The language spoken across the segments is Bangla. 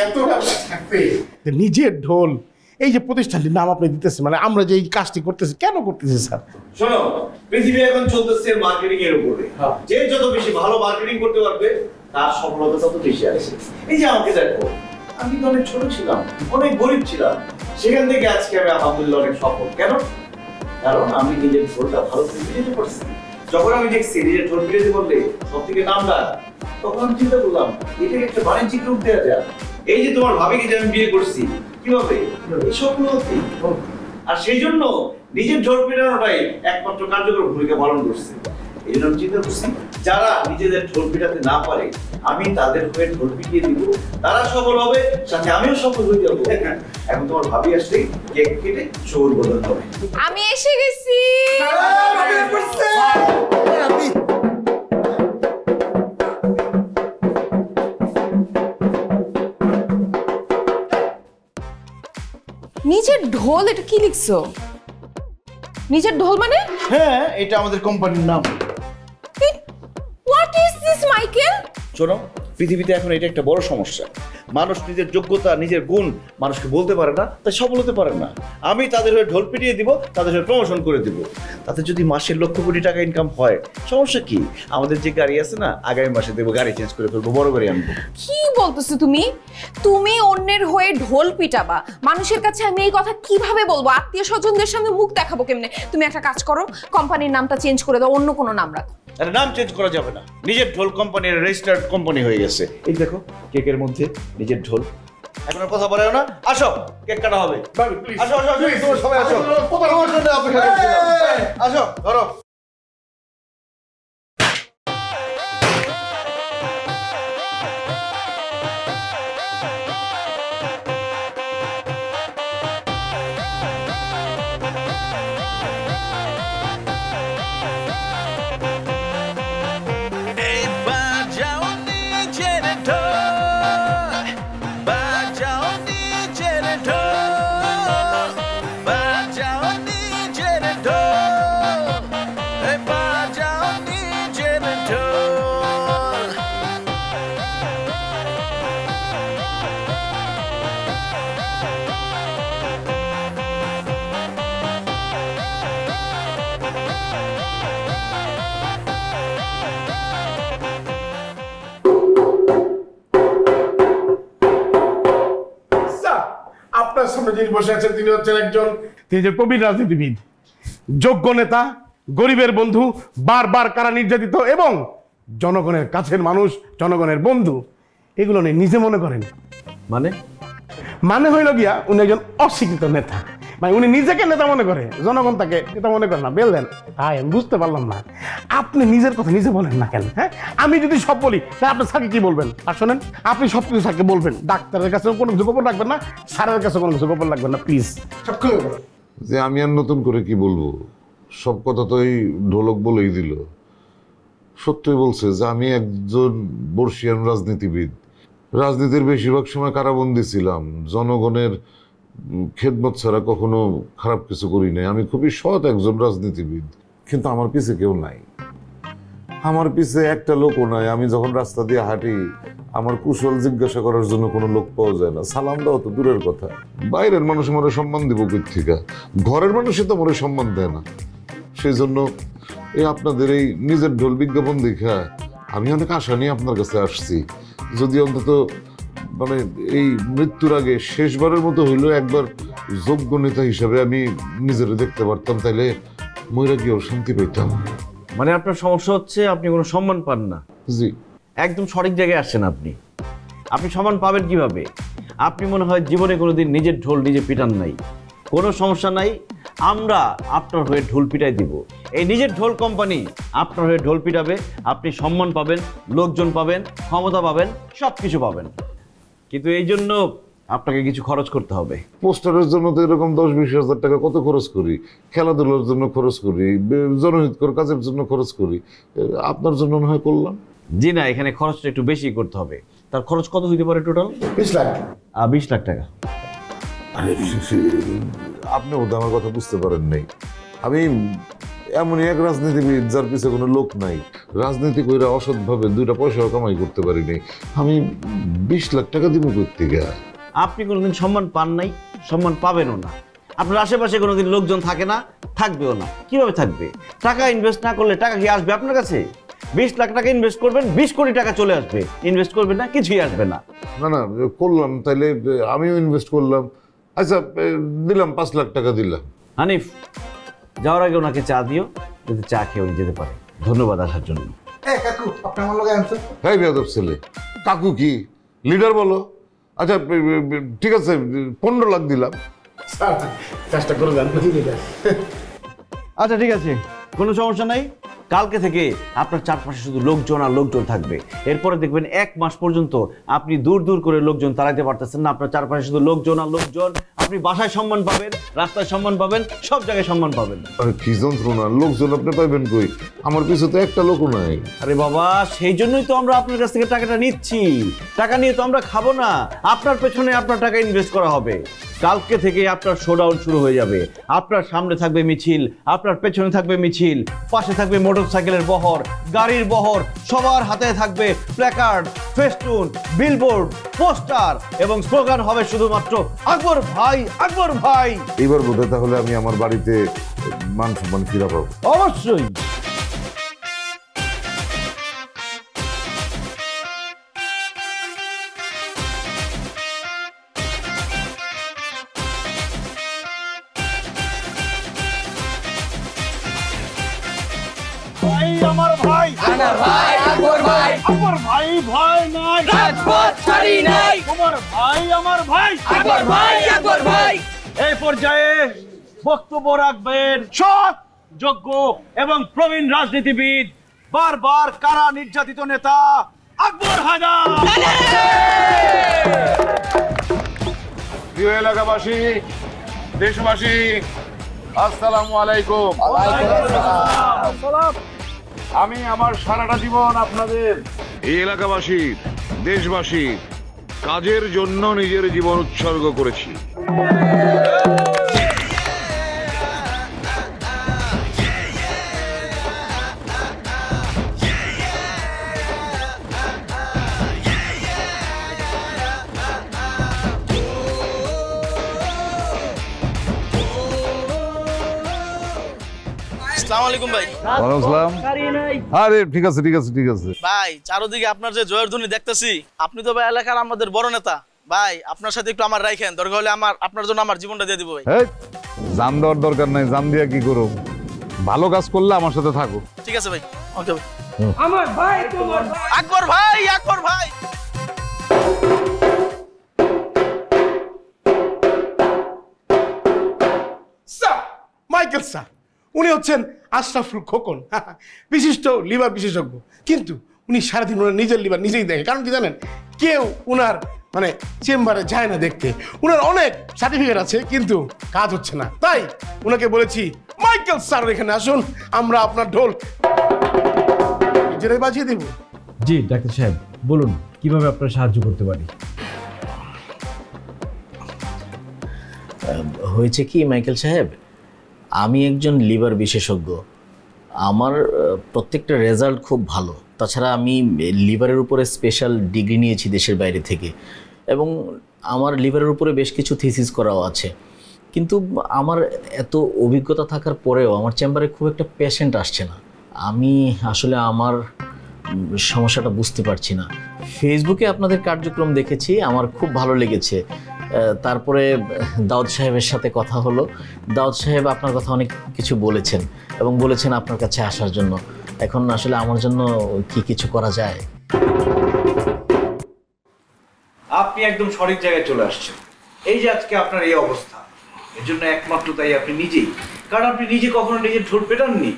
এত ব্যবসা থাকবে নিজের ঢোল এই যে প্রতিষ্ঠানটির নাম আপনি দিতেছেন মানে আমরা যে এই কাজটি করতেছি কেন করতেছি স্যার? শোনো, পৃথিবী এখন চলতেছে মার্কেটিং এর উপরে। যে যত বেশি ভালো মার্কেটিং করতে পারবে তার সফলতা তত বেশি আসে। এই যে আমাকে দেখো, আমি তো অনেক ছোট ছিলাম, অনেক গরিব ছিলাম, সেখান থেকে আজকে আমি আলহামদুলিল্লাহ অনেক সফল। কেন? কারণ আমি নিজের ঢোলটা ভালো করে পিটাতে পারছি। যখন আমি দেখছি নিজের ঢোল পিটাতে বললে সব থেকে নামদার, তখন আমি চিন্তা করলাম এটাকে একটা বাণিজ্যিক রূপ দেওয়া যায়। এই যে তোমার ভাবিকে যে আমি বিয়ে করছি, কিভাবে এই সফলতা, আর সেই জন্য নিজের ঢোল পিটানোটাই একমাত্র কার্যকর ভূমিকা পালন করছে। এই জন্য আমি চিন্তা করছি যারা নিজেদের ঢোল পিটাতে না পারে আমি তাদের হয়ে ঢোল পিটিয়ে দিব, তারা সফল হবে, সাথে আমিও সফল হয়ে যাবো। এখন তোমার ভাবি আসলেই কেক কেটে শুভ উদ্বোধন হবে। আমি এসে গেছি। নিজের ঢোল, এটা কি লিখছো? নিজের ঢোল মানে? হ্যাঁ, এটা আমাদের কোম্পানির নাম। What is this Michael? শোনো, পৃথিবীতে এখন এটা একটা বড় সমস্যা। মানুষ নিজের যোগ্যতা, নিজের গুণ মানুষকে বলতে পারে না, তাই সফল হতে পারে না। আমি তাদের হয়ে ঢোল পিটিয়ে দিব, তাদের হয়ে প্রমোশন করে দিব। তাতে যদি মাসে লক্ষ কোটি টাকা ইনকাম হয়, সমস্যা কি? আমাদের যে গাড়ি আছে না, আগামী মাসে দেবো গাড়ি চেঞ্জ করে ফেলবো, বড় গাড়ি আনবো। কি বলতেছো তুমি? তুমি অন্যের হয়ে ঢোল পিটাবা? মানুষের কাছে আমি এই কথা কিভাবে বলবো? আত্মীয় স্বজনদের সামনে মুখ দেখাবো কেমনে? তুমি একটা কাজ করো, কোম্পানির নামটা চেঞ্জ করে দাও, অন্য কোনো নাম রাখো। আরে নাম চেঞ্জ করা যাবে না, নিজের ঢোল কোম্পানির রেজিস্টার্ড কোম্পানি হয়ে গেছে। এই দেখো কেকের মধ্যে নিজের ঢোল। এখন আর কথা বলে না, আসো কেক কাটা হবে। আসো আসো আসো, তোমরা সবাই আসো, তোমার জন্য অপেক্ষা করছিলাম। আসো ধরো। আপনার সামনে যিনি বসে আছেন তিনি হচ্ছেন তিনি যে প্রবীণ রাজনীতিবিদ, যোগ্য নেতা, গরিবের বন্ধু, বারবার কারা নির্যাতিত এবং জনগণের কাছের মানুষ, জনগণের বন্ধু। এগুলো নিয়ে নিজে মনে করেন মানে হইল গিয়া উনি একজন অস্বীকৃত নেতা। মানে উনি নিজেকে নেতা মনে করে, জনগণ তাকে নেতা মনে করে না। বেলদেন তাই আমি বুঝতে পারলাম না, আপনি নিজের কথা নিজে বলেন না কেন? হ্যাঁ, আমি যদি সব বলি তাহলে আপনি স্যারকে কি বলবেন? আর শোনেন, আপনি সব কিছু স্যারকে বলবেন, ডাক্তারের কাছে কোনো কিছু গোপন রাখবেন না, স্যারের কাছে কোনো কিছু গোপন রাখবেন না, প্লিজ। সব খুলে বলেন। যে আমি আর নতুন করে কি বলবো, সব কথা তো এই ঢোলক বলেই দিল। সত্যই বলছে যে আমি একজন বর্ষিয়ান রাজনীতিবিদ, রাজনীতির বেশিরভাগ সময় কারাবন্দী ছিলাম, জনগণের খেদমত ছাড়া কখনো খারাপ কিছু করি নাই। আমি খুবই সৎ একজন রাজনীতিবিদ, কিন্তু আমার পিছে কেউ নাই, আমার পিছে একটা লোকও নাই। আমি যখন রাস্তা দিয়ে হাঁটি আমার কুশল জিজ্ঞাসা করার জন্য কোনো লোক পাওয়া যায় না, সালাম দেওয়া তো দূরের কথা। বাইরের মানুষ আমার সম্মান দিব কই থেকে? ঘরের মানুষে তো আমার সম্মান দেয় না। সেই জন্য এই আপনাদের এই নিজের ঢোল বিজ্ঞাপন দেখা আমি অনেক আশা নিয়ে আপনার কাছে আসছি। যদি অন্তত মানে এই মৃত্যুর আগে শেষবারের মতো হইলো একবার যোগ্য নেতা হিসাবে আমি নিজেরা দেখতে পারতাম, তাইলে মইরা গিয়েও শান্তি পেতাম। মানে আপনার সমস্যা হচ্ছে আপনি কোনো সম্মান পান না। জি, একদম সঠিক জায়গায় আসছেন আপনি। আপনি সম্মান পাবেন কিভাবে? আপনি মনে হয় জীবনে কোনোদিন নিজের ঢোল নিজে পিটান নাই। কোনো সমস্যা নাই, আমরা আপনার হয়ে ঢোল পিটাই দিব। এই নিজের ঢোল কোম্পানি আপনার হয়ে ঢোল পিটাবে, আপনি সম্মান পাবেন, লোকজন পাবেন, ক্ষমতা পাবেন, সব কিছু পাবেন। কিন্তু এই জন্য আপনাকে কিছু খরচ করতে হবে। পোস্টারের জন্য তো এরকম 10-20 হাজার টাকা কত খরচ করি, খেলাধুলার জন্য খরচ করি, জনহিতকর কাজের জন্য খরচ করি, আপনার জন্য মনে হয় করলাম। জি না, এখানে খরচটা একটু বেশি করতে হবে। তার খরচ কত হইতে পারে টোটাল? 20 লাখ। 20 লাখ টাকা। আপনি ওদের আমার কথা বুঝতে পারেন নাই। আমি এমনই এক রাজনীতিবিদ যার পিছনে কোনো লোক নাই, রাজনীতি কইরা অসৎভাবে 2টা পয়সাও কামাই করতে পারি নাই। আমি 20 লাখ টাকা দিব করতে গা। আপনি কোনোদিন সম্মান পান নাই, সম্মান পাবেনও না। আপনার আশেপাশে কোনোদিন লোকজন থাকে না, থাকবেও না। কিভাবে থাকবে? টাকা ইনভেস্ট না করলে টাকা কি আসবে আপনার কাছে? 20 লাখ টাকা ইনভেস্ট করবেন, 20 কোটি টাকা চলে আসবে। ইনভেস্ট করবেন না, কিছুই আসবে না। না না করলাম, তাইলে আমিও ইনভেস্ট করলাম। আচ্ছা দিলাম 5 লাখ টাকা দিলাম। হানিফ, যাওয়ার আগে ওনাকে চা দিও, যদি চা খেয়ে উনি যেতে পারে। ধন্যবাদ আসার জন্য। কাকু আপনি আমার লগে আনছেন? হ্যাঁ বেয়াদব ছেলে, কাকু কি লিডার বলো? আচ্ছা ঠিক আছে 15 লাখ দিলাম। স্যার চেষ্টা করে যান। আচ্ছা ঠিক আছে, কোনো সমস্যা নাই। কালকে থেকে আপনার চারপাশে শুধু লোকজন আর লোকজন থাকবে। এরপরে দেখবেন 1 মাস পর্যন্ত আপনি দূর দূর করে লোকজন তাড়াইতে পারতেছেন না। আপনার চারপাশে শুধু লোকজন আর লোকজন। আপনি বাসায় সম্মান পাবেন, রাস্তায় সম্মান পাবেন, সব জায়গায় সম্মান পাবেন। আরে কি যন্ত্রণা, লোকজন আপনি পাইবেন কই? আমার পিছু তো একটা লোকও নাই। আরে বাবা, সেই জন্যই তো আমরা আপনার কাছ থেকে টাকাটা নিচ্ছি। টাকা নিয়ে তো আমরা খাবো না, আপনার পেছনে আপনার টাকা ইনভেস্ট করা হবে। কালকে থেকে আপনার শোডাউন শুরু হয়ে যাবে। আপনার সামনে থাকবে মিছিল, আপনার পেছনে থাকবে মিছিল, পাশে থাকবে মোটরসাইকেলের বহর, গাড়ির বহর, সবার হাতে থাকবে প্ল্যাকার্ড, ফেস্টুন, বিলবোর্ড, পোস্টার এবং স্লোগান হবে শুধুমাত্র আকবর ভাই, আকবর ভাই। এইবার বোধহয় তাহলে আমি আমার বাড়িতে মান সম্মান ফিরা পাবো। অবশ্যই। আমার ভাই আকবর ভাই, আকবর ভাই ভয় নাই, রাজপথ ছাড়ি নাই, তোমার ভাই আমার ভাই আকবর ভাই, আকবর ভাই। এই পর্যায়ে বক্তব্য রাখবেন সৎ, যোগ্য এবং প্রবীণ রাজনীতিবিদ, বারবার কারা নির্যাতিত নেতা আকবর হায়দার। প্রিয় এলাকাবাসী, দেশবাসী, আসসালামু আলাইকুম। আমি আমার সারাটা জীবন আপনাদের এই এলাকাবাসী, দেশবাসী কাজের জন্য নিজের জীবন উৎসর্গ করেছি। আসসালামু আলাইকুম ভাই। ওয়ালাইকুম আসসালাম। আরে ঠিক আছে ঠিক আছে ঠিক আছে। ভাই চারদিকে আপনার যে জয়ের ধ্বনি দেখতেছি, আপনি তো ভাই এলাকার আমাদের বড় নেতা। ভাই আপনার সাথে একটু আমার রাখেন, দরকার হলে আপনার জন্য আমার জীবনটা দিয়ে দিব ভাই। এই জান দেওয়ার দরকার নাই, জান দিয়া কি করো? ভালো কাজ করলে আমার সাথে থাকো। ঠিক আছে ভাই, ওকে ভাই। আমার ভাই তোমার ভাই আকবর ভাই, আকবর ভাই। স্যার মাইকেল স্যার, উনি হচ্ছেন আশরাফুল খোকন, বিশিষ্ট লিভার বিশেষজ্ঞ। কিন্তু উনি সারাদিন ওনার নিজের লিভার নিজেই দেখে। কারণ কি জানেন, কেউ উনার মানে চেম্বারে যায় না দেখতে। উনার অনেক সার্টিফিকেট আছে কিন্তু কাজ হচ্ছে না। তাই উনাকে বলেছি, মাইকেল স্যার এখানে আসুন, আমরা আপনার ঢোল নিজেরাই বাজিয়ে দেব। জি ডাক্তার সাহেব, বলুন কিভাবে আপনার সাহায্য করতে পারি? হয়েছে কি মাইকেল সাহেব, আমি একজন লিভার বিশেষজ্ঞ। আমার প্রত্যেকটা রেজাল্ট খুব ভালো। তাছাড়া আমি লিভারের উপরে স্পেশাল ডিগ্রি নিয়েছি দেশের বাইরে থেকে, এবং আমার লিভারের উপরে বেশ কিছু থিসিস করাও আছে। কিন্তু আমার এত অভিজ্ঞতা থাকার পরেও আমার চেম্বারে খুব একটা পেশেন্ট আসছে না। আমি আসলে আমার সমস্যাটা বুঝতে পারছি না। ফেসবুকে আপনাদের কার্যক্রম দেখেছি, আমার খুব ভালো লেগেছে। তারপরে দাউদ সাহেবের সাথে কথা হলো। দাউদ সাহেব আপনার কথা অনেক কিছু বলেছেন এবং বলেছেন আপনার কাছে আসার জন্য। এখন আসলে আমার জন্য কি কিছু করা যায়? আপনি একদম সঠিক জায়গায় চলে আসছেন। এই যে আজকে আপনার এই অবস্থা, এর জন্য একমাত্র তাই আপনি নিজেই। কারণ আপনি নিজে কখনো নিজের ঢোল পেটাননি।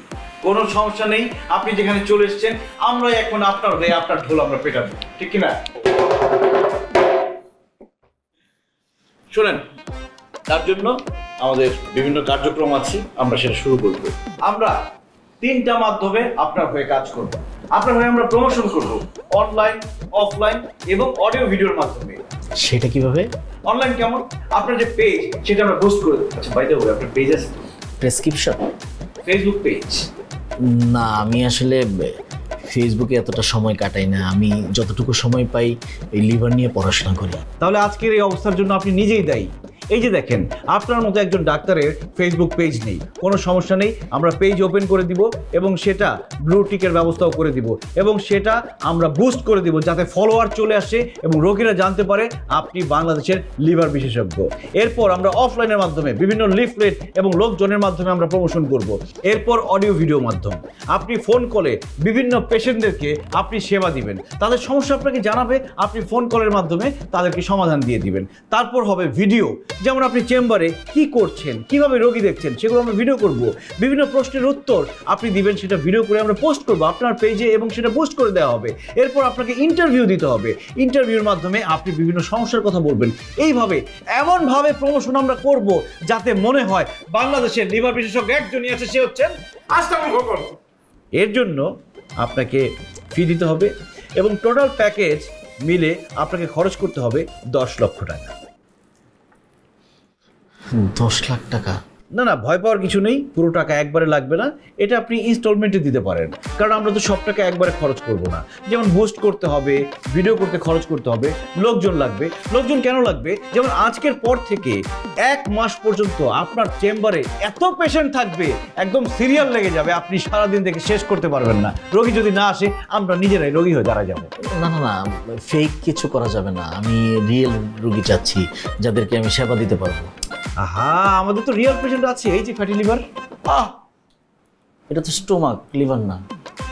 কোনো সমস্যা নেই, আপনি যেখানে চলে এসেছেন আমরা এখন আপনার হয়ে আপনার ঢোল আমরা পেটাবো, ঠিক কিনা? শোনেন, তার জন্য আমাদের বিভিন্ন কার্যক্রম আছে, আমরা সেটা শুরু করব। আমরা 3টা মাধ্যমে আপনার হয়ে কাজ করব। আপনার হয়ে আমরা প্রমোশন করব, অনলাইন, অফলাইন এবং অডিও ভিডিওর মাধ্যমে। সেটা কিভাবে? অনলাইন কেমন? আপনার যে পেজ সেটা আমরা পোস্ট করে দেব। আচ্ছা বাই দ্য ওয়ে, আপনার পেজ আছে? প্রেসক্রিপশন? Facebook page. না, আমি আসলে ফেসবুকে এতটা সময় কাটাই না। আমি যতটুকু সময় পাই এই লিভার নিয়ে পড়াশোনা করি। তাহলে আজকের এই অবস্থার জন্য আপনি নিজেই দায়ী। এই যে দেখেন, আপনার মতো একজন ডাক্তারের ফেসবুক পেজ নেই, কোনো সমস্যা নেই, আমরা পেজ ওপেন করে দিব এবং সেটা ব্লু টিকের ব্যবস্থাও করে দিব এবং সেটা আমরা বুস্ট করে দিব যাতে ফলোয়ার চলে আসে এবং রোগীরা জানতে পারে আপনি বাংলাদেশের লিভার বিশেষজ্ঞ। এরপর আমরা অফলাইনের মাধ্যমে বিভিন্ন লিফলেট এবং লোকজনের মাধ্যমে আমরা প্রমোশন করব। এরপর অডিও ভিডিও মাধ্যম, আপনি ফোন কলে বিভিন্ন পেশেন্টদেরকে আপনি সেবা দিবেন, তাদের সমস্যা আপনাকে জানাবে, আপনি ফোন কলের মাধ্যমে তাদেরকে সমাধান দিয়ে দিবেন। তারপর হবে ভিডিও, যেমন আপনি চেম্বারে কি করছেন, কিভাবে রোগী দেখছেন, সেগুলো আমরা ভিডিও করব। বিভিন্ন প্রশ্নের উত্তর আপনি দিবেন, সেটা ভিডিও করে আমরা পোস্ট করব আপনার পেজে এবং সেটা পোস্ট করে দেওয়া হবে। এরপর আপনাকে ইন্টারভিউ দিতে হবে, ইন্টারভিউর মাধ্যমে আপনি বিভিন্ন সমস্যার কথা বলবেন। এইভাবে এমনভাবে প্রমোশন আমরা করব যাতে মনে হয় বাংলাদেশের লিভার বিশেষজ্ঞ একজনই আছে, সে হচ্ছেন আশরাফুল খোকন। এর জন্য আপনাকে ফি দিতে হবে এবং টোটাল প্যাকেজ মিলে আপনাকে খরচ করতে হবে 10 লক্ষ টাকা। 10 লাখ টাকা? না না, ভয় পাওয়ার কিছু নেই, পুরো টাকা একবারে লাগবে না, এটা আপনি ইনস্টলমেন্টে দিতে পারেন, কারণ আমরা তো সব টাকা একবারে খরচ করব না। যেমন বুস্ট করতে হবে, ভিডিও করতে খরচ করতে হবে, লোকজন লাগবে। লোকজন কেন লাগবে? যেমন আজকের পর থেকে 1 মাস পর্যন্ত আপনার চেম্বারে এত পেশেন্ট থাকবে, একদম সিরিয়াল লেগে যাবে, আপনি সারাদিন থেকে শেষ করতে পারবেন না। রোগী যদি না আসে, আমরা নিজেরাই রোগী হয়ে দাঁড়া যাবো। না না না, ফেক কিছু করা যাবে না। আমি রিয়েল রোগী চাচ্ছি, যাদেরকে আমি সেবা দিতে পারবো। আহা, আমাদের তো রিয়েল পেশেন্ট আছে, এই যে ফ্যাটি লিভার। এটা তো স্টোমাক, লিভার না।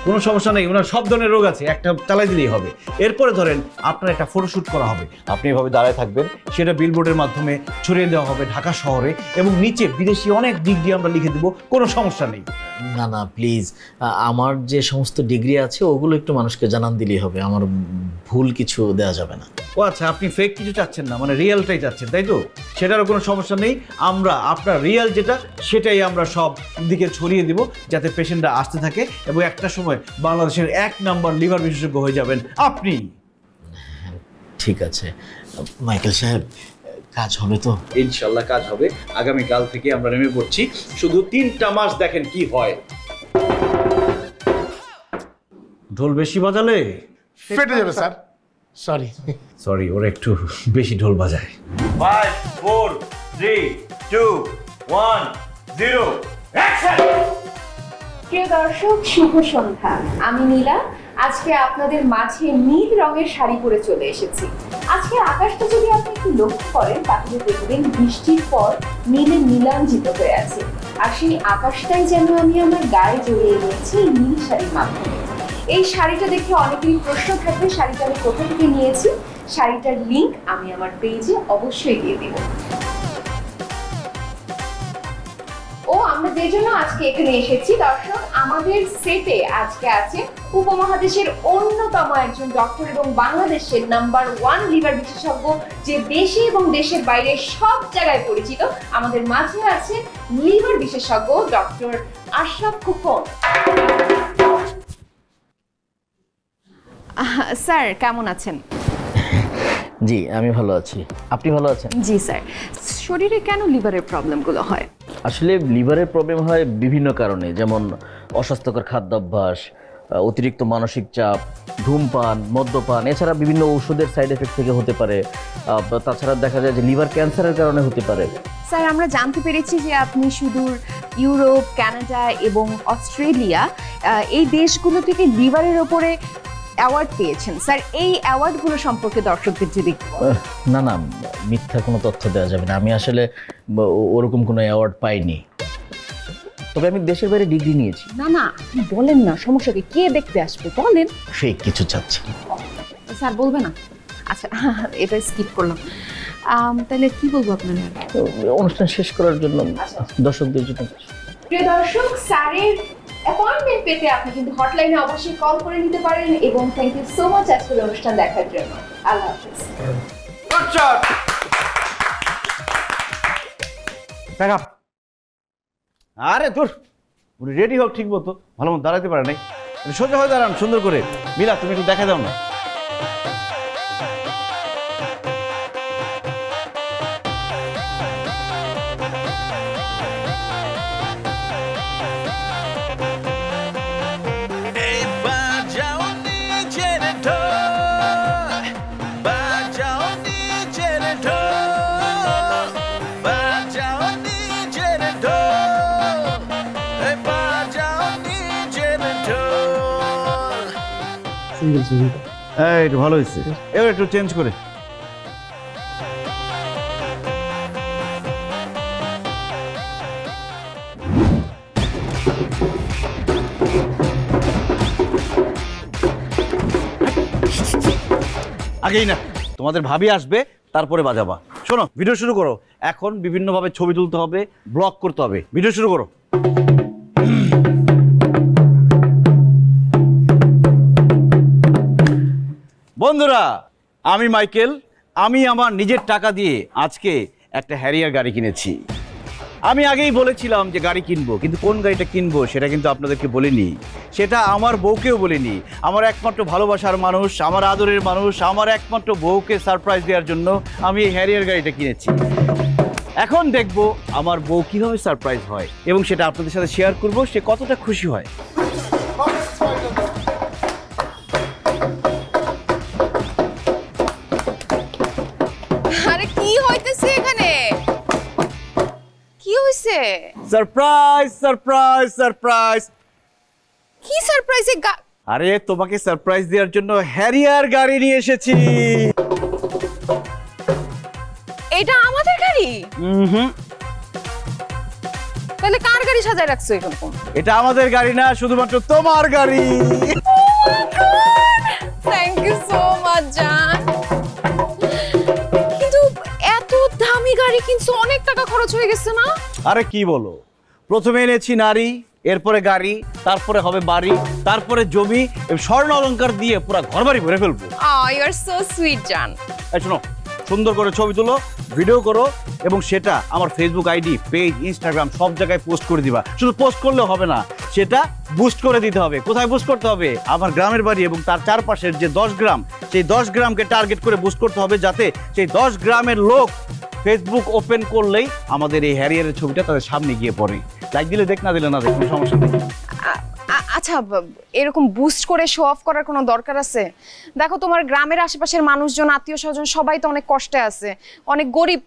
কোনো সমস্যা নেই, ওনার সব ধরনের রোগ আছে, একটা চালাই দিলেই হবে। এরপরে ধরেন আপনার একটা ফটোশ্যুট করা হবে, আপনি এভাবে দাঁড়ায় থাকবেন, সেটা বিলবোর্ডের মাধ্যমে ছড়িয়ে দেওয়া হবে ঢাকা শহরে এবং নিচে বিদেশি অনেক ডিগ্রি আমরা লিখে দেবো, কোনো সমস্যা নেই। না না প্লিজ, আমার যে সমস্ত ডিগ্রি আছে ওগুলো একটু মানুষকে জানান দিলেই হবে, আমার ভুল কিছু দেওয়া যাবে না। ও আচ্ছা, আপনি ফেক কিছু চাচ্ছেন না, মানে রিয়েলটাই চাচ্ছেন, তাই তো? সেটারও কোনো সমস্যা নেই, আমরা আপনার রিয়েল যেটা সেটাই আমরা সব দিকে ছড়িয়ে দিব যাতে পেশেন্টরা আসতে থাকে এবং একটা সময় বাংলাদেশের 1 নাম্বার লিভার বিশেষজ্ঞ হয়ে যাবেন আপনি। ঠিক আছে মাইকেল সাহেব, কাজ হবে তো? ইনশাল্লাহ কাজ হবে, আগামীকাল থেকে আমরা নেমে পড়ছি, শুধু 3টা মাস দেখেন কি হয়। ঢোল বেশি বাজালে ফেটে যাবে স্যার, সরি, ওরা একটু বেশি ঢোল বাজায়। 5 4 3 2 1 0 অ্যাকশন। প্রিয় দর্শক, শুভ সন্ধ্যা। আমি নীলা, আজকে আপনাদের মাঝে নীল রঙের শাড়ি পরে চলে এসেছি। আজকে আকাশটা যদি আপনি একটু লক্ষ্য করেন তাহলে দেখবেন বৃষ্টির পর নীলে নীলাঞ্জিত হয়ে আছে, আর সেই আকাশটাই যেন আমি আমার গায়ে জড়িয়ে নিয়েছি এই নীল শাড়ির মাধ্যমে। এই শাড়িটা দেখে অনেকেরই প্রশ্ন থাকবে শাড়িটা আমি কোথা থেকে নিয়েছি। শাড়িটার লিংক আমি আমার পেজে অবশ্যই দিয়ে দিব। ও আমরা যে জন্য আজকে এখানে এসেছি দর্শক, আমাদের সেটে আজকে আছে উপমহাদেশের অন্যতম একজন ডক্টর এবং বাংলাদেশের নাম্বার 1 লিভার বিশেষজ্ঞ, যে দেশে এবং দেশের বাইরে সব জায়গায় পরিচিত। আমাদের মাঝে আছে লিভার বিশেষজ্ঞ ডক্টর আশরাফ খোকন। স্যার কেমন আছেন? জি আমি ভালো আছি, আপনি ভালো আছেন? জি স্যার। শরীরে কেন লিভারের প্রবলেমগুলো হয়? আসলে লিভারের প্রবলেম হয় বিভিন্ন কারণে, যেমন অস্বাস্থ্যকর খাদ্যাভ্যাস, অতিরিক্ত মানসিক চাপ, ধূমপান, মদ্যপান, এছাড়া বিভিন্ন ওষুধের সাইড এফেক্ট থেকে হতে পারে। তাছাড়া দেখা যায় যে লিভার ক্যান্সারের কারণে হতে পারে। স্যার আমরা জানতে পেরেছি যে আপনি সুদূর ইউরোপ, কানাডা এবং অস্ট্রেলিয়া এই দেশগুলো থেকে লিভারের ওপরে অ্যাওয়ার্ড পেয়েছেন। স্যার এই অ্যাওয়ার্ডগুলো সম্পর্কে দর্শকদের যদি। না না, মিথ্যা কোনো তথ্য দেওয়া যাবে না, আমি আসলে ওরকম কোনো অ্যাওয়ার্ড পাইনি, তবে আমি দেশের বাইরে ডিগ্রি নিয়েছি। না না আপনি বলেন না, সমস্যা কি, কে দেখতে আসবে বলেন। ফেক কিছু চাচ্ছি স্যার বলবে না? আচ্ছা এটা স্কিপ করলাম, তাহলে কি বলবো আপনারা? অনুষ্ঠান শেষ করার জন্য দর্শকদের জন্য। প্রিয় দর্শক, স্যারের অ্যাপয়েন্টমেন্ট পেতে আপনি কিন্তু হটলাইনে অবশ্যই কল করে নিতে পারেন এবং থ্যাংক ইউ সো মাচ আজকের অনুষ্ঠান দেখার জন্য। আল্লাহ হাফেজ। আরে তোর উনি রেডি হোক ঠিক মতো, ভালো মতো দাঁড়াতে পারে নাই, সোজা হয়ে দাঁড়ান সুন্দর করে। মিলা তুমি একটু দেখা দাও না। সিঙ্গেল ছবিটা। এই একটু ভালো হয়েছে, এবার একটু চেঞ্জ করে। আগেই না, তোমাদের ভাবি আসবে তারপরে বাজাবা। শোনো, ভিডিও শুরু করো। এখন বিভিন্নভাবে ছবি তুলতে হবে, ব্লগ করতে হবে। ভিডিও শুরু করো। বন্ধুরা, আমি মাইকেল। আমি আমার নিজের টাকা দিয়ে আজকে একটা হ্যারিয়ার গাড়ি কিনেছি। আমি আগেই বলেছিলাম যে গাড়ি কিনবো, কিন্তু কোন গাড়িটা কিনবো সেটা কিন্তু আপনাদেরকে বলিনি, সেটা আমার বউকেও বলিনি। আমার একমাত্র ভালোবাসার মানুষ, আমার আদরের মানুষ, আমার একমাত্র বউকে সারপ্রাইজ দেওয়ার জন্য আমি এই হ্যারিয়ার গাড়িটা কিনেছি। এখন দেখবো আমার বউ কিভাবে সারপ্রাইজ হয় এবং সেটা আপনাদের সাথে শেয়ার করব, সে কতটা খুশি হয়। আরে কি হইতেছে এখানে? কি হইছে? Surprise surprise surprise. কি সারপ্রাইজে? আরে তোমাকে সারপ্রাইজ দেওয়ার জন্য হ্যারিয়ার গাড়ি নিয়ে এসেছি। এটা আমাদের গাড়ি? তাহলে কার গাড়ি সাজায় রাখছো এরকম? এটা আমাদের গাড়ি না, শুধুমাত্র তোমার গাড়ি। থ্যাংক ইউ সো মাচ জান। কিন্তু এত দামি গাড়ি কিনছো, অনেক টাকা খরচ হয়ে গেছে না? আরে কি বলো, প্রথমে এনেছি নারী, এরপরে গাড়ি, তারপরে হবে বাড়ি, তারপরে জমি, স্বর্ণ অলংকার দিয়ে পুরো ঘরবাড়ি ভরে ফেলবো। ইউ আর সো সুইট জান। এই শোনো, সুন্দর করে ছবি তুলো, ভিডিও করো এবং সেটা আমার ফেসবুক আইডি, পেজ, ইনস্টাগ্রাম সব জায়গায় পোস্ট করে দিবা। শুধু পোস্ট করলে হবে না, সেটা বুস্ট করে দিতে হবে। কোথায় বুস্ট করতে হবে? আমার গ্রামের বাড়ি এবং তার চারপাশের যে 10 গ্রাম, সেই 10 গ্রামকে টার্গেট করে বুস্ট করতে হবে, যাতে সেই 10 গ্রামের লোক ফেসবুক ওপেন করলেই আমাদের এই হ্যারিয়ারের ছবিটা তাদের সামনে গিয়ে পড়ে। লাইক দিলে দেখ, না দিলে না দেখ, কোনো সমস্যা নেই। আচ্ছা, এরকম বুস্ট করে শো অফ করার কোনো দরকার আছে? দেখো, তোমার গ্রামের আশেপাশের মানুষজন, আত্মীয় স্বজন সবাই তো অনেক কষ্টে আছে, অনেক গরিব।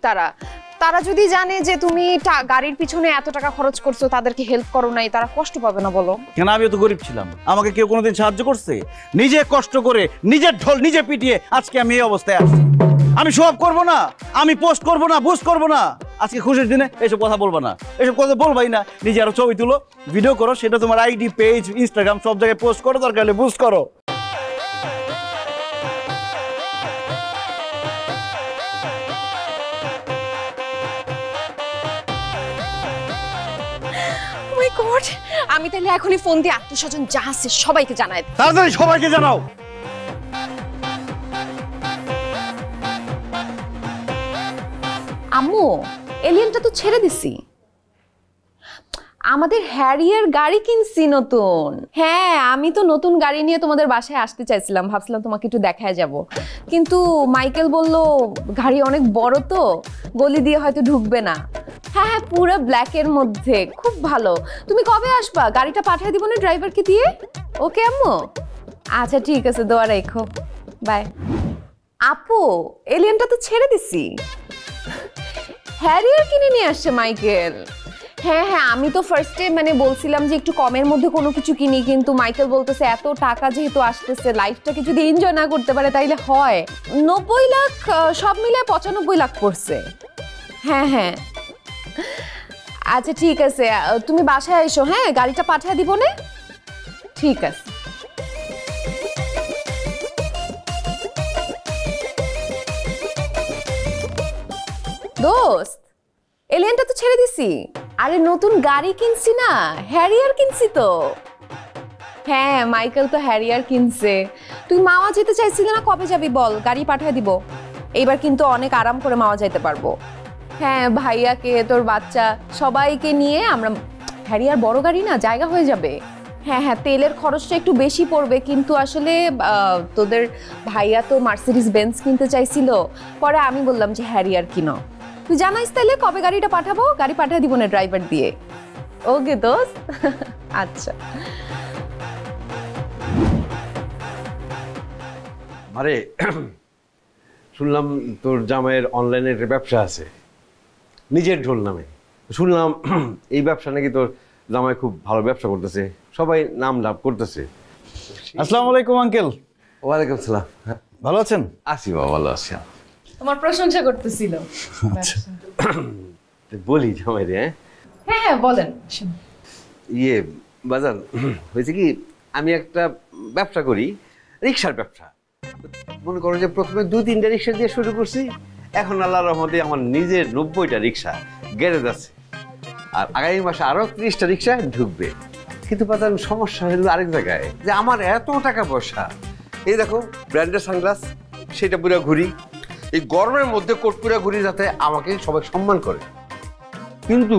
তারা যদি জানে যে তুমি গাড়ির পিছনে এত টাকা খরচ করছো, তাদেরকে হেল্প করো নাই, তারা কষ্ট পাবে না বলো? কেন, আমিও তো গরিব ছিলাম, আমাকে কেউ কোনোদিন সাহায্য করছে? নিজে কষ্ট করে, নিজের ঢোল নিজে পিটিয়ে আজকে আমি এই অবস্থায় আসছি। আমি শো অফ করবো না, আমি পোস্ট করবো না, বুস্ট করবো না। আজকে খুশির দিনে এসব কথা বলবো না, এসব কথা বলবাই না। নিজে আরো ছবি তুলো, ভিডিও করো, সেটা তোমার আইডি, পেজ, ইনস্টাগ্রাম সব জায়গায় পোস্ট করো, দরকার হলে বুস্ট করো। আমি তাহলে এখনই ফোন দিয়ে আত্মীয় স্বজন যা আছে সবাইকে জানাই। তাড়াতাড়ি সবাইকে জানাও। আম্মু, এলিয়েনটা তো ছেড়ে দিছি। আমাদের হ্যারিয়ার গাড়ি কিনছি নতুন। হ্যাঁ, আমি তো নতুন গাড়ি নিয়ে তোমাদের বাসায় আসতে চাইছিলাম, ভাবছিলাম তোমাকে একটু দেখায় যাব, কিন্তু মাইকেল বলল গাড়ি অনেক বড় তো গলি দিয়ে হয়তো ঢুকবে না। হ্যাঁ হ্যাঁ, পুরো ব্ল্যাকের মধ্যে, খুব ভালো। তুমি কবে আসবা? গাড়িটা পাঠিয়ে দিব না ড্রাইভারকে দিয়ে? ওকে আম্মু, আচ্ছা ঠিক আছে, দোয়া রাখো, বাই। আপু, এলিয়েনটা তো ছেড়ে দিছি। হ্যারিয়ার কিনে নিয়ে আসছে মাইকেল। হ্যাঁ হ্যাঁ, আমি তো ফার্স্টে বলছিলাম যে একটু কমের মধ্যে কোনো কিছু কিনি, কিন্তু মাইকেল বলতেছে এত টাকা যেহেতু আসতেছে, লাইফটাকে যদি এনজয় না করতে পারে তাইলে হয়। 90 লাখ সব মিলে 95 লাখ পড়ছে। হ্যাঁ হ্যাঁ, আচ্ছা ঠিক আছে, তুমি বাসায় এসো, হ্যাঁ গাড়িটা পাঠিয়ে দিব না? ঠিক আছে। দোস্ত, এলিয়েনটা তো ছেড়ে দিছি। আরে নতুন গাড়ি কিনছি না, হ্যারিয়ার কিনছি তো। হ্যাঁ, মাইকেল তো হ্যারিয়ার কিনছে। তুই মাওয়া যেতে চাইছিলি না, কবে যাবি বল, গাড়ি পাঠিয়ে দিব। এইবার কিন্তু অনেক আরাম করে মাওয়া যাইতে পারবো। হ্যাঁ, ভাইয়াকে, তোর বাচ্চা সবাইকে নিয়ে আমরা, হ্যারিয়ার বড় গাড়ি না, জায়গা হয়ে যাবে। হ্যাঁ হ্যাঁ, তেলের খরচটা একটু বেশি পড়বে, কিন্তু আসলে তোদের ভাইয়া তো মার্সিডিজ বেঞ্জ কিনতে চাইছিল, পরে আমি বললাম যে হ্যারিয়ার কিনো। তুই জানাইস তাহলে কবে গাড়িটা পাঠাবো, গাড়ি পাঠিয়ে দিব না ড্রাইভার দিয়ে। ওকে দোস্ত, আচ্ছা। আরে শুনলাম তোর জামাইয়ের অনলাইনে একটা ব্যবসা আছে, নিজের ঢোল নামে। শুনলাম এই ব্যবসা নাকি তোর জামাই খুব ভালো ব্যবসা করতেছে, সবাই নাম লাভ করতেছে। আসসালামু আলাইকুম আঙ্কেল। ওয়ালাইকুম সালাম। ভালো আছেন? আছি বাবা, ভালো আছি। তোমার প্রশংসা করতেছিল। বলি জামাই রে, হ্যাঁ হ্যাঁ বলেন। ইয়ে বাজান, হয়েছে কি, আমি একটা ব্যবসা করি, রিক্সার ব্যবসা। মনে করো যে প্রথমে 2-3টা রিক্সা দিয়ে শুরু করছি, এখন আল্লাহর রহমতে আমার নিজের 90টা রিক্সা গ্যারেজ আছে, আর আগামী মাসে আরো 30টা রিক্সা ঢুকবে। কিন্তু বাজান সমস্যা হলো আরেক জায়গায়, যে আমার এত টাকা পয়সা, এই দেখো ব্র্যান্ডের সানগ্লাস, সেটা পুরো ঘুরি, এই গরমের মধ্যে কোট পুরো ঘুরি, যাতে আমাকে সবাই সম্মান করে। কিন্তু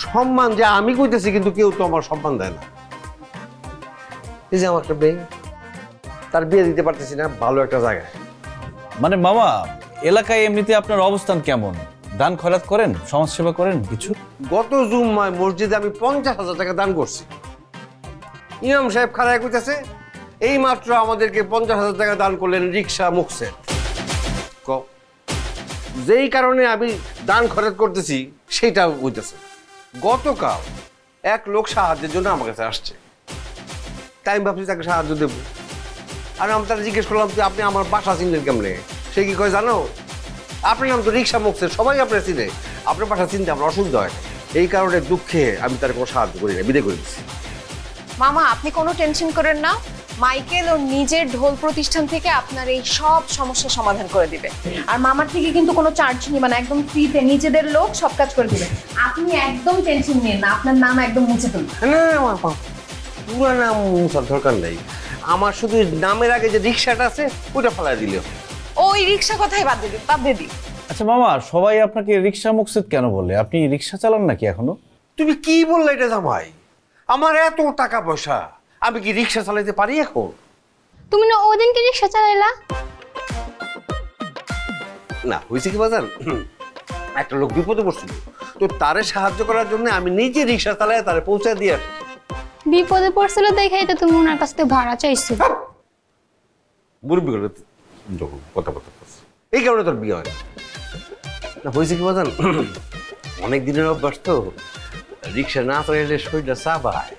সম্মান যে আমি কইতেছি, কিন্তু কেউ তো আমার সম্মান দেয় না। এই যে আমার একটা মেয়ে, তার বিয়ে দিতে পারতেছি না ভালো একটা জায়গায়। মানে মামা, এলাকায় এমনিতে আপনার অবস্থান কেমন? দান খয়রাত করেন, সমাজসেবা করেন কিছু? গত জুম্মায় মসজিদে আমি 50,000 টাকা দান করছি। ইমাম সাহেব খাড়ায় কইতেছে, এই মাত্র আমাদেরকে 50,000 টাকা দান করলেন রিক্সা মুখছে। যেই কারণে আমি দান খরচ করতেছি সেইটা হইতেছে। গতকাল এক লোক সাহায্যের জন্য আমার কাছে আসছে, তাই আমি ভাবছি তাকে সাহায্য দেবো। আর আমি তাকে জিজ্ঞেস করলাম যে আপনি আমার বাসা চিনলেন কেমনে? সে কি কয় জানো, আপনার নাম তো রিক্সা মুখছে, সবাই আপনার চিনে, আপনার বাসা চিনতে আমার অসুবিধা হয়। এই কারণে দুঃখে আমি তার কোনো সাহায্য করি না, বিদায় করে দিচ্ছি। মামা আপনি কোনো টেনশন করেন না, মাইকেল ওর নিজের ঢোল প্রতিষ্ঠান থেকে আপনার এই সব সমস্যার সমাধান করে দিবে। আর মামার থেকে কিন্তু কোনো চার্জ নিবে না, একদম ফ্রিতে নিজেদের লোক সব কাজ করে দিবে। আপনি একদম টেনশন নিন না, আপনার নাম একদম মুছে ফেলুন। না পুরো নাম মুছার দরকার নেই, আমার শুধু নামের আগে যে রিক্সাটা আছে ওটা ফেলাই দিলে। ওই রিক্সা কথাই বাদ দিয়ে দিই। আচ্ছা মামা, সবাই আপনাকে রিক্সা মুকসিদ কেন বলে? আপনি রিক্সা চালান নাকি এখনো? তুমি কি বললে এটা জামাই? আমার এত টাকা পয়সা, আমি কি রিক্সা চালাইতে পারি এখন? তুমি না ওদিনকে রিক্সা চালাইলা? না, হয়েছে কি বাজার, একটা লোক বিপদে পড়ছিল, তো তারে সাহায্য করার জন্য আমি নিজে রিক্সা চালাই তারে পৌঁছে দিয়ে আসছি। বিপদে পড়ছিল দেখাই তো তুমি ওনার কাছ থেকে ভাড়া চাইছো। মুরব্বী করে যখন কথা এই কারণে তোর বিয়ে হয় না। হয়েছে কি বাজান, অনেক দিনের অভ্যাস তো, রিক্সা না চালাইলে শরীরটা চাপায়,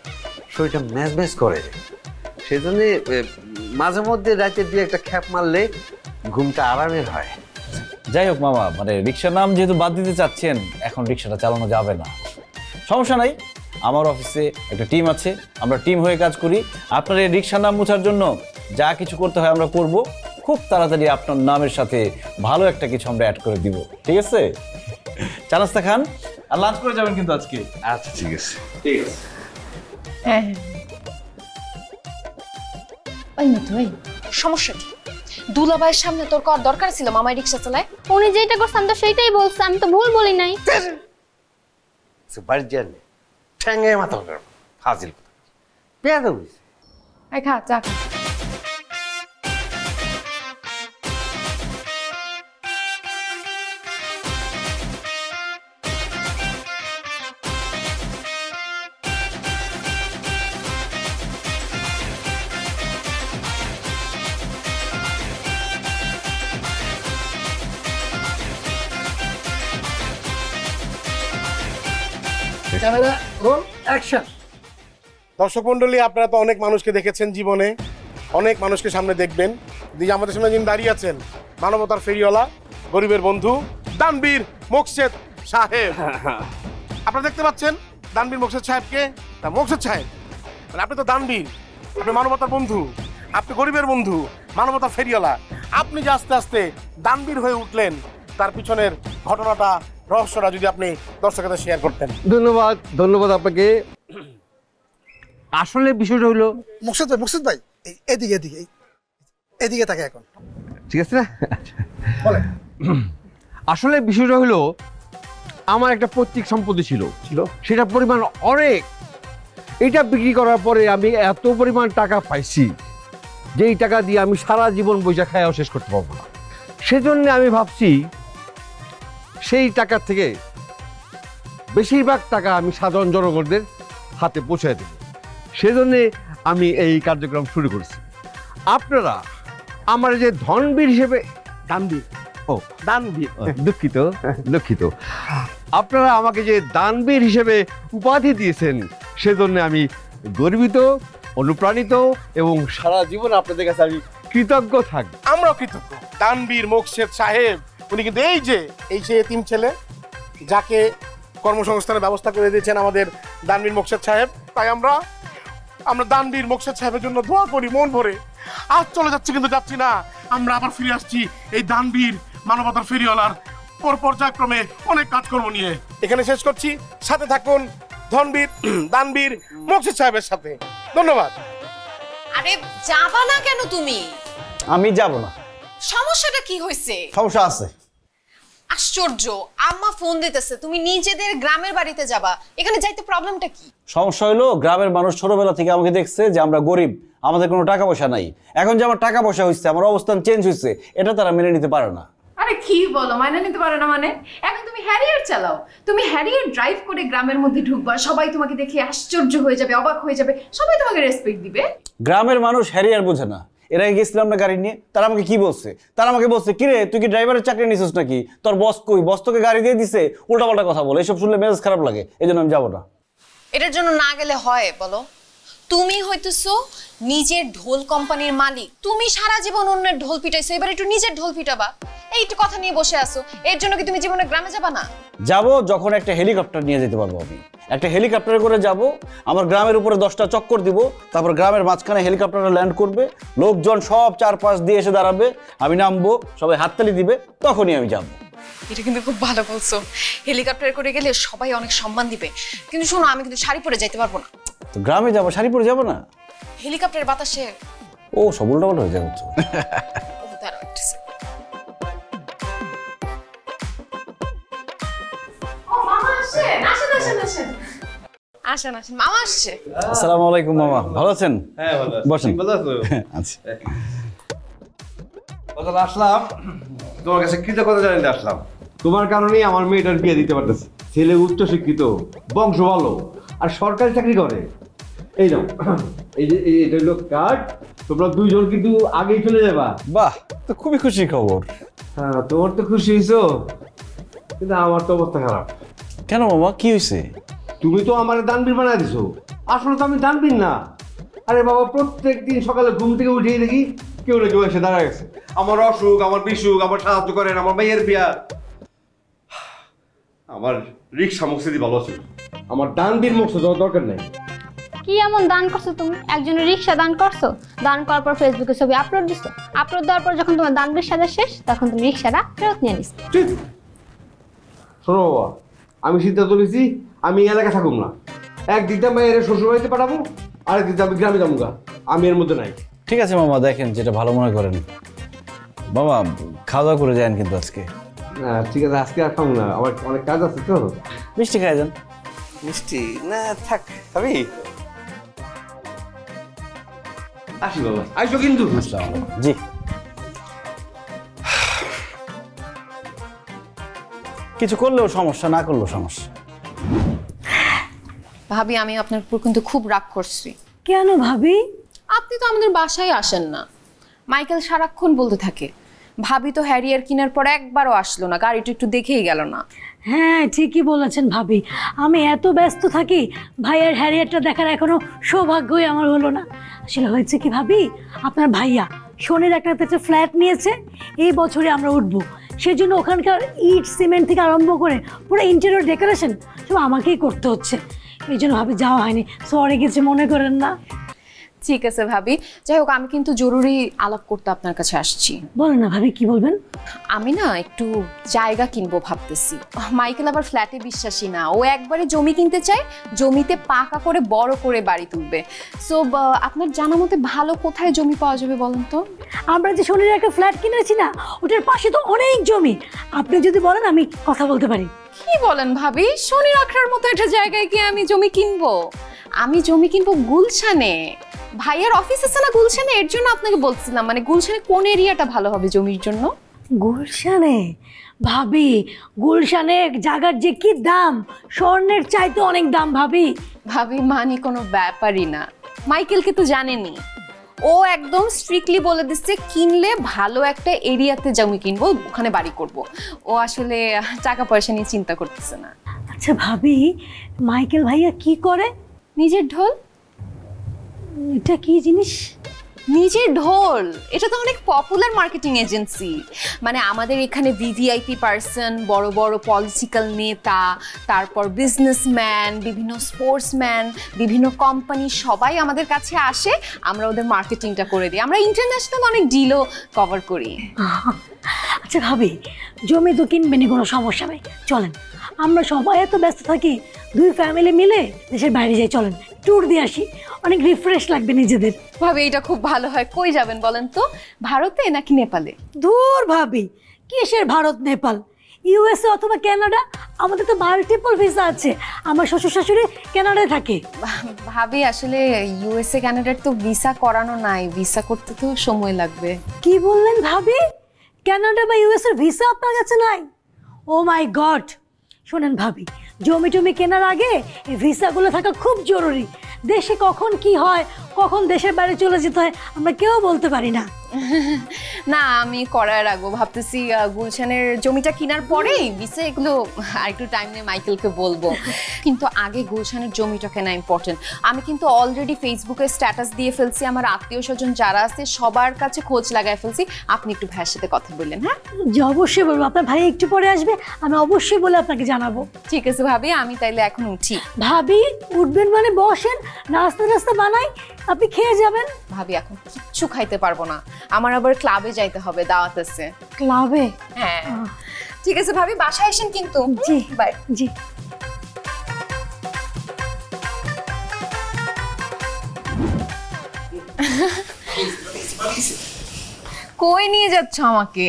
শরীরটা ম্যাচ ম্যাচ করে, সেই জন্য মাঝে মধ্যে রাতে দিয়ে একটা খ্যাপ মারলে ঘুমটা আরামের হয়। যাই হোক মামা, মানে রিক্সার নাম যেহেতু বাদ দিতে চাচ্ছেন, এখন রিক্সাটা চালানো যাবে না। সমস্যা নাই, আমার অফিসে একটা টিম আছে, আমরা টিম হয়ে কাজ করি। আপনার এই রিক্সার নাম মোছার জন্য যা কিছু করতে হয় আমরা করব। খুব তাড়াতাড়ি আপনার নামের সাথে ভালো একটা কিছু আমরা অ্যাড করে দিব, ঠিক আছে? চা নাস্তা খান আর লাঞ্চ করে যাবেন কিন্তু আজকে। আচ্ছা ঠিক আছে, ঠিক আছে। হ্যাঁ ওই না তুই, সমস্যা কি? দুলাভাইয়ের সামনে তোর কর দরকার ছিল মামাই রিক্সা চালায়? উনি যেটা করছেন তো সেইটাই বলছে, আমি তো ভুল বলি নাই। বাড়ি যান ঠ্যাঙ্গে মাথা ফাজিল পেয়ে দেবো। খা চা খা। Camera roll action. দর্শক মন্ডলী, আপনারা তো অনেক মানুষকে দেখেছেন জীবনে, অনেক মানুষকে সামনে দেখবেন। দিদি আমাদের সামনে যিনি দাঁড়িয়ে আছেন, মানবতার ফেরিওয়ালা, গরিবের বন্ধু দানবীর মোকসেদ সাহেব। আপনারা দেখতে পাচ্ছেন দানবীর মোকসেদ সাহেবকে। তা মোকসেদ সাহেব, মানে আপনি তো দানবীর, আপনি মানবতার বন্ধু, আপনি গরিবের বন্ধু, মানবতার ফেরিওয়ালা, আপনি যে আস্তে আস্তে দানবীর হয়ে উঠলেন, তার পিছনের ঘটনাটা, রহস্যটা যদি আপনি দর্শকের সাথে শেয়ার করতেন। ধন্যবাদ, ধন্যবাদ আপনাকে। আসলে বিষয়টা হলো, মুকসেদ ভাই এদিকে এদিকে এদিকে তাকে এখন ঠিক আছে না? আসলে বিষয়টা হলো, আমার একটা পৈতৃক সম্পত্তি ছিল, সেটা পরিমাণ অনেক। এটা বিক্রি করার পরে আমি এত পরিমাণ টাকা পাইছি, যেই টাকা দিয়ে আমি সারা জীবন বইসা খাওয়া শেষ করতে পারবো না। সেজন্য আমি ভাবছি সেই টাকার থেকে বেশিরভাগ টাকা আমি সাধারণ জনগণদের হাতে পৌঁছে দেব। সেজন্যে আমি এই কার্যক্রম শুরু করেছি। আপনারা আমার যে ধনবীর হিসেবে, দুঃখিত, আপনারা আমাকে যে দানবীর হিসেবে উপাধি দিয়েছেন, সেজন্য আমি গর্বিত, অনুপ্রাণিত এবং সারা জীবন আপনাদের কাছে আমি কৃতজ্ঞ থাক। আমরাও কৃতজ্ঞ। তানভীর মোকশেদ সাহেব উনি কিন্তু এই যে এতিম ছেলে যাকে কর্মসংস্থানের ব্যবস্থা করে দিয়েছেন আমাদের তানভীর মোকশেদ সাহেব, তাই আমরা তানভীর মোকশেদ সাহেবের জন্য দোয়া করি মন ভরে। আজ চলে যাচ্ছি কিন্তু যাচ্ছি না, আমরা আবার ফিরে আসছি এই তানভীর মানবতার ফেরিওয়ালার পর্যায়ক্রমে অনেক কাজকর্ম নিয়ে। এখানে শেষ করছি, সাথে থাকুন তানভীর মোকশেদ সাহেবের সাথে। ধন্যবাদ। আরে যাবা না কেন তুমি? আমি যাব না। সমস্যাটা কি হয়েছে? সমস্যা আছে। আশ্চর্য, আম্মা ফোন দিতেছে তুমি নিজেদের গ্রামের বাড়িতে যাবা, এখানে যাইতে প্রবলেমটা কি? সমস্যা হলো গ্রামের মানুষ ছোটবেলা থেকে আমাকে দেখছে যে আমরা গরিব, আমাদের কোনো টাকা পয়সা নাই। এখন যে আমার টাকা পয়সা হয়েছে, আমার অবস্থান চেঞ্জ হয়েছে, এটা তারা মেনে নিতে পারে না। আরে কি বলো, মাইনে নিতে পারে না মানে? এখন তুমি হ্যারিয়ার চালাও, তুমি হ্যারিয়ার ড্রাইভ করে গ্রামের মধ্যে ঢুকবা, সবাই তোমাকে দেখে আশ্চর্য হয়ে যাবে, অবাক হয়ে যাবে, সবাই তোমাকে রেসপেক্ট দিবে। গ্রামের মানুষ হ্যারিয়ার বোঝে না। এর আগে গেছিলাম না গাড়ি নিয়ে, তারা আমাকে কি বলছে? তারা আমাকে বলছে, কিরে তুই কি ড্রাইভারের চাকরি নিছিস নাকি? তোর বস কই? বস তোকে গাড়ি দিয়ে দিছে? উল্টাপাল্টা কথা বলে, এসব শুনলে মেজাজ খারাপ লাগে, এই জন্য আমি যাবো না। এটার জন্য না গেলে হয় বলো? তুমি হইতেছো নিজের ঢোল কোম্পানির মালিক, তুমি সারা জীবন অন্যের ঢোল পিটাইছো, এবার একটু নিজের ঢোল পিটাবা। এইটু কথা নিয়ে বসে আছো, এর জন্য কি তুমি জীবনে গ্রামে যাবা না? যাবো যখন একটা হেলিকপ্টার নিয়ে যেতে পারবো। আমি একটা হেলিকপ্টারে করে যাব, আমার গ্রামের উপরে 10টা চক্কর দিব, তারপর গ্রামের মাঝখানে হেলিকপ্টারে ল্যান্ড করবে, লোকজন সব চারপাশ দিয়ে এসে দাঁড়াবে, আমি নামবো, সবাই হাততালি দিবে, তখনই আমি যাবো। এটা কিন্তু খুব ভালো বলছো, হেলিকপ্টারে করে গেলে সবাই অনেক সম্মান দিবে। কিন্তু শোনো, আমি কিন্তু শাড়ি পরে যাইতে পারবো না। তো গ্রামে যাবো, শাড়ি পরে যাবো না? হেলিকপ্টারের বাতাসে ও সব উল্টাপাল্টা হয়ে যাবে তো। আসেন আসেন, মামা আসছে। আসসালামু আলাইকুম মামা, ভালো আছেন? হ্যাঁ ভালো আছি। বসেন। ভালো আছো? আচ্ছা। বাজার আসলাম, তোমার কাছে কৃতজ্ঞতা জানাতে আসলাম। তোমার কারণেই আমার মেয়েটার বিয়ে দিতে পারতেছে। ছেলে উচ্চ শিক্ষিত, বংশ ভালো, আর সরকারি চাকরি করে। এই নাও, এই যে এটা হলো কার্ড, তোমরা দুইজন কিন্তু আগেই চলে যাবা। বাহ, তো খুবই খুশি খবর। হ্যাঁ, তোমার তো খুশি হয়েছো, কিন্তু আমার তো অবস্থা খারাপ। কেন মামা, কি হয়েছে? তুমি তো আমার দানবীর বানায় দিছো, আসলে তো আমি দানবীর না। আরে বাবা, প্রত্যেক দিন সকালে ঘুম থেকে উঠেই দেখি কেউ না কেউ এসে দাঁড়ায় গেছে, আমার অসুখ, আমার বিসুখ, আমার সাহায্য করেন, আমার মেয়ের বিয়া। আমার রিক্সা মকসিদি ভালো ছিল, আমার দানবীর মকসদ দরকার নেই। কি এমন দান করছো তুমি? একজনের রিক্সা দান করছো, দান করার পর ফেসবুকে ছবি আপলোড দিছো, আপলোড দেওয়ার পর যখন তোমার দানবীর সাজা শেষ, তখন তুমি রিক্সাটা ফেরত নিয়ে নিছো। ঠিক। শোনো বাবা, আমি সিদ্ধান্ত নিয়েছি আমি এলাকা থাকুম না। একদিক দিয়ে মেয়ের শ্বশুর বাড়িতে পাঠাবো, আরেকদিক দিয়ে আমি গ্রামে যাবো গা। আমি এর মধ্যে নাই। ঠিক আছে মামা, দেখেন যেটা ভালো মনে করেন। মামা খাওয়া দাওয়া করে যান কিন্তু আজকে। ঠিক আছে, আজকে আর খাবো না, আমার অনেক কাজ আছে তো। মিষ্টি খাই যান। মিষ্টি না থাক, খাবি? আসি বাবা, আইসো কিন্তু। জি। কিছু করলেও সমস্যা, না করলেও সমস্যা। ভাবি, আমি আপনার উপর কিন্তু খুব রাগ করছি। কেন ভাবি? আপনি তো আমাদের বাসায় আসেন না। মাইকেল সারাক্ষণ বলতে থাকে, ভাবি তো হ্যারিয়ার কেনার পর একবারও আসলো না, গাড়িটা একটু দেখেই গেল না। হ্যাঁ, ঠিকই বলেছেন ভাবি, আমি এত ব্যস্ত থাকি, ভাইয়ের হ্যারিয়ারটা দেখার এখনো সৌভাগ্যই আমার হলো না। আসলে হয়েছে কি ভাবি, আপনার ভাইয়া শনির একটা ফ্ল্যাট নিয়েছে, এই বছরে আমরা উঠবো, সেজন্য ওখানকার ইট সিমেন্ট থেকে আরম্ভ করে পুরো ইন্টেরিয়র ডেকোরেশন সব আমাকেই করতে হচ্ছে। এই জন্য ভাবি যাওয়া হয়নি, সরি কিছু মনে করেন না। ঠিক আছে ভাবি, যাই হোক আমি কিন্তু জরুরি আলাপ করতে আপনার কাছে আসছি। বলেন না ভাবি, কি বলবেন? আমি না একটু জায়গা কিনবো ভাবতেছি। মাইকেল আবার ফ্ল্যাটে বিশ্বাসী না, ও একবারে জমি কিনতে চায়, জমিতে পাকা করে বড় করে বাড়ি তুলবে। সো আপনার জানা মতে ভালো কোথায় জমি পাওয়া যাবে বলেন তো? আমরা যে শনির একটা ফ্ল্যাট কিনেছি না, ওটার পাশে তো অনেক জমি, আপনি যদি বলেন আমি কথা বলতে পারি। কি বলেন ভাবি, শনি রাখার মতো একটা জায়গায় কি আমি জমি কিনবো? আমি জমি কিনবো গুলশানে, ভাইয়ের অফিস আছে না গুলশানে, এর জন্য আপনাকে বলছিলাম, মানে গুলশানে কোন এরিয়াটা ভালো হবে জমির জন্য? গুলশানে? ভাবি, গুলশানে জায়গার যে কি দাম, স্বর্ণের চাইতে অনেক দাম ভাবি। ভাবি মানে কোনো ব্যাপারই না, মাইকেলকে তো জানেনি, ও একদম স্ট্রিক্টলি বলে দিচ্ছে কিনলে ভালো একটা এরিয়াতে জমি কিনবো, ওখানে বাড়ি করব। ও আসলে টাকা পয়সা নিয়ে চিন্তা করতেছে না। আচ্ছা ভাবি, মাইকেল ভাইয়া কি করে? নিজের ঢোল। এটা কি জিনিস? নিজের ঢোল, এটা তো অনেক পপুলার মার্কেটিং এজেন্সি। মানে আমাদের এখানে ভিভিআইপি পার্সন, বড় বড় পলিটিক্যাল নেতা, তারপর বিজনেসম্যান, বিভিন্ন স্পোর্টসম্যান, বিভিন্ন কোম্পানি সবাই আমাদের কাছে আসে, আমরা ওদের মার্কেটিংটা করে দিই। আমরা ইন্টারন্যাশনাল অনেক ডিলও কভার করি। আচ্ছা ভাবি, জমি তো কিনবেনি, কোনো সমস্যা নেই, চলেন আমরা সবাই এত ব্যস্ত থাকি, দুই ফ্যামিলি মিলে দেশের বাইরে যাই, চলেন ট্যুর দিয়ে আসি, অনেক রিফ্রেশ লাগবে নিজেদের। ভাবি এটা খুব ভালো হয়। কই যাবেন বলেন তো, ভারতে নাকি নেপালে? দূর ভাবি, কিসের ভারত নেপাল, ইউএসএ অথবা কানাডা, আমাদের তো মাল্টিপল ভিসা আছে, আমার শ্বশুর শাশুড়ি কানাডায় থাকে। ভাবি আসলে ইউএসএ কানাডার তো ভিসা করানো নাই, ভিসা করতে তো সময় লাগবে। কি বললেন ভাবি, কানাডা বা ইউএস এর ভিসা আপনার কাছে নাই? ও মাই গড! শোনেন ভাবি, জমি টমি কেনার আগে এই ভিসাগুলো থাকা খুব জরুরি। দেশে কখন কি হয়, কখন দেশের বাইরে চলে যেতে হয় আমরা কেউ বলতে পারি না। না, আমি করার রাখবো, ভাবতেছি গুলশানের জমিটা কেনার পরেই ভিসা এগুলো আর একটু টাইম নিয়ে মাইকেলকে বলবো। কিন্তু আগে গুলশানের জমিটা কেনা ইম্পর্টেন্ট। আমি কিন্তু অলরেডি ফেসবুকে স্ট্যাটাস দিয়ে ফেলছি, আমার আত্মীয় স্বজন যারা আছে সবার কাছে খোঁজ লাগায় ফেলছি। আপনি একটু ভাইয়ের সাথে কথা বললেন? হ্যাঁ জি অবশ্যই বলবো, আপনার ভাই একটু পরে আসবে, আমি অবশ্যই বলে আপনাকে জানাবো। ঠিক আছে ভাবি, আমি তাইলে এখন উঠি। ভাবি উঠবেন মানে বসেন, নাস্তা টাস্তা বানাই, আপনি খেয়ে যাবেন। ভাবি এখন কিচ্ছু খাইতে পারবো না, আমার আবার ক্লাবে যাইতে হবে, দাওয়াত আছে। ক্লাবে? হ্যাঁ ঠিক আছে ভাবি, বাসায় আসেন কিন্তু। জি বাই। জি। কই নিয়ে যাচ্ছ আমাকে?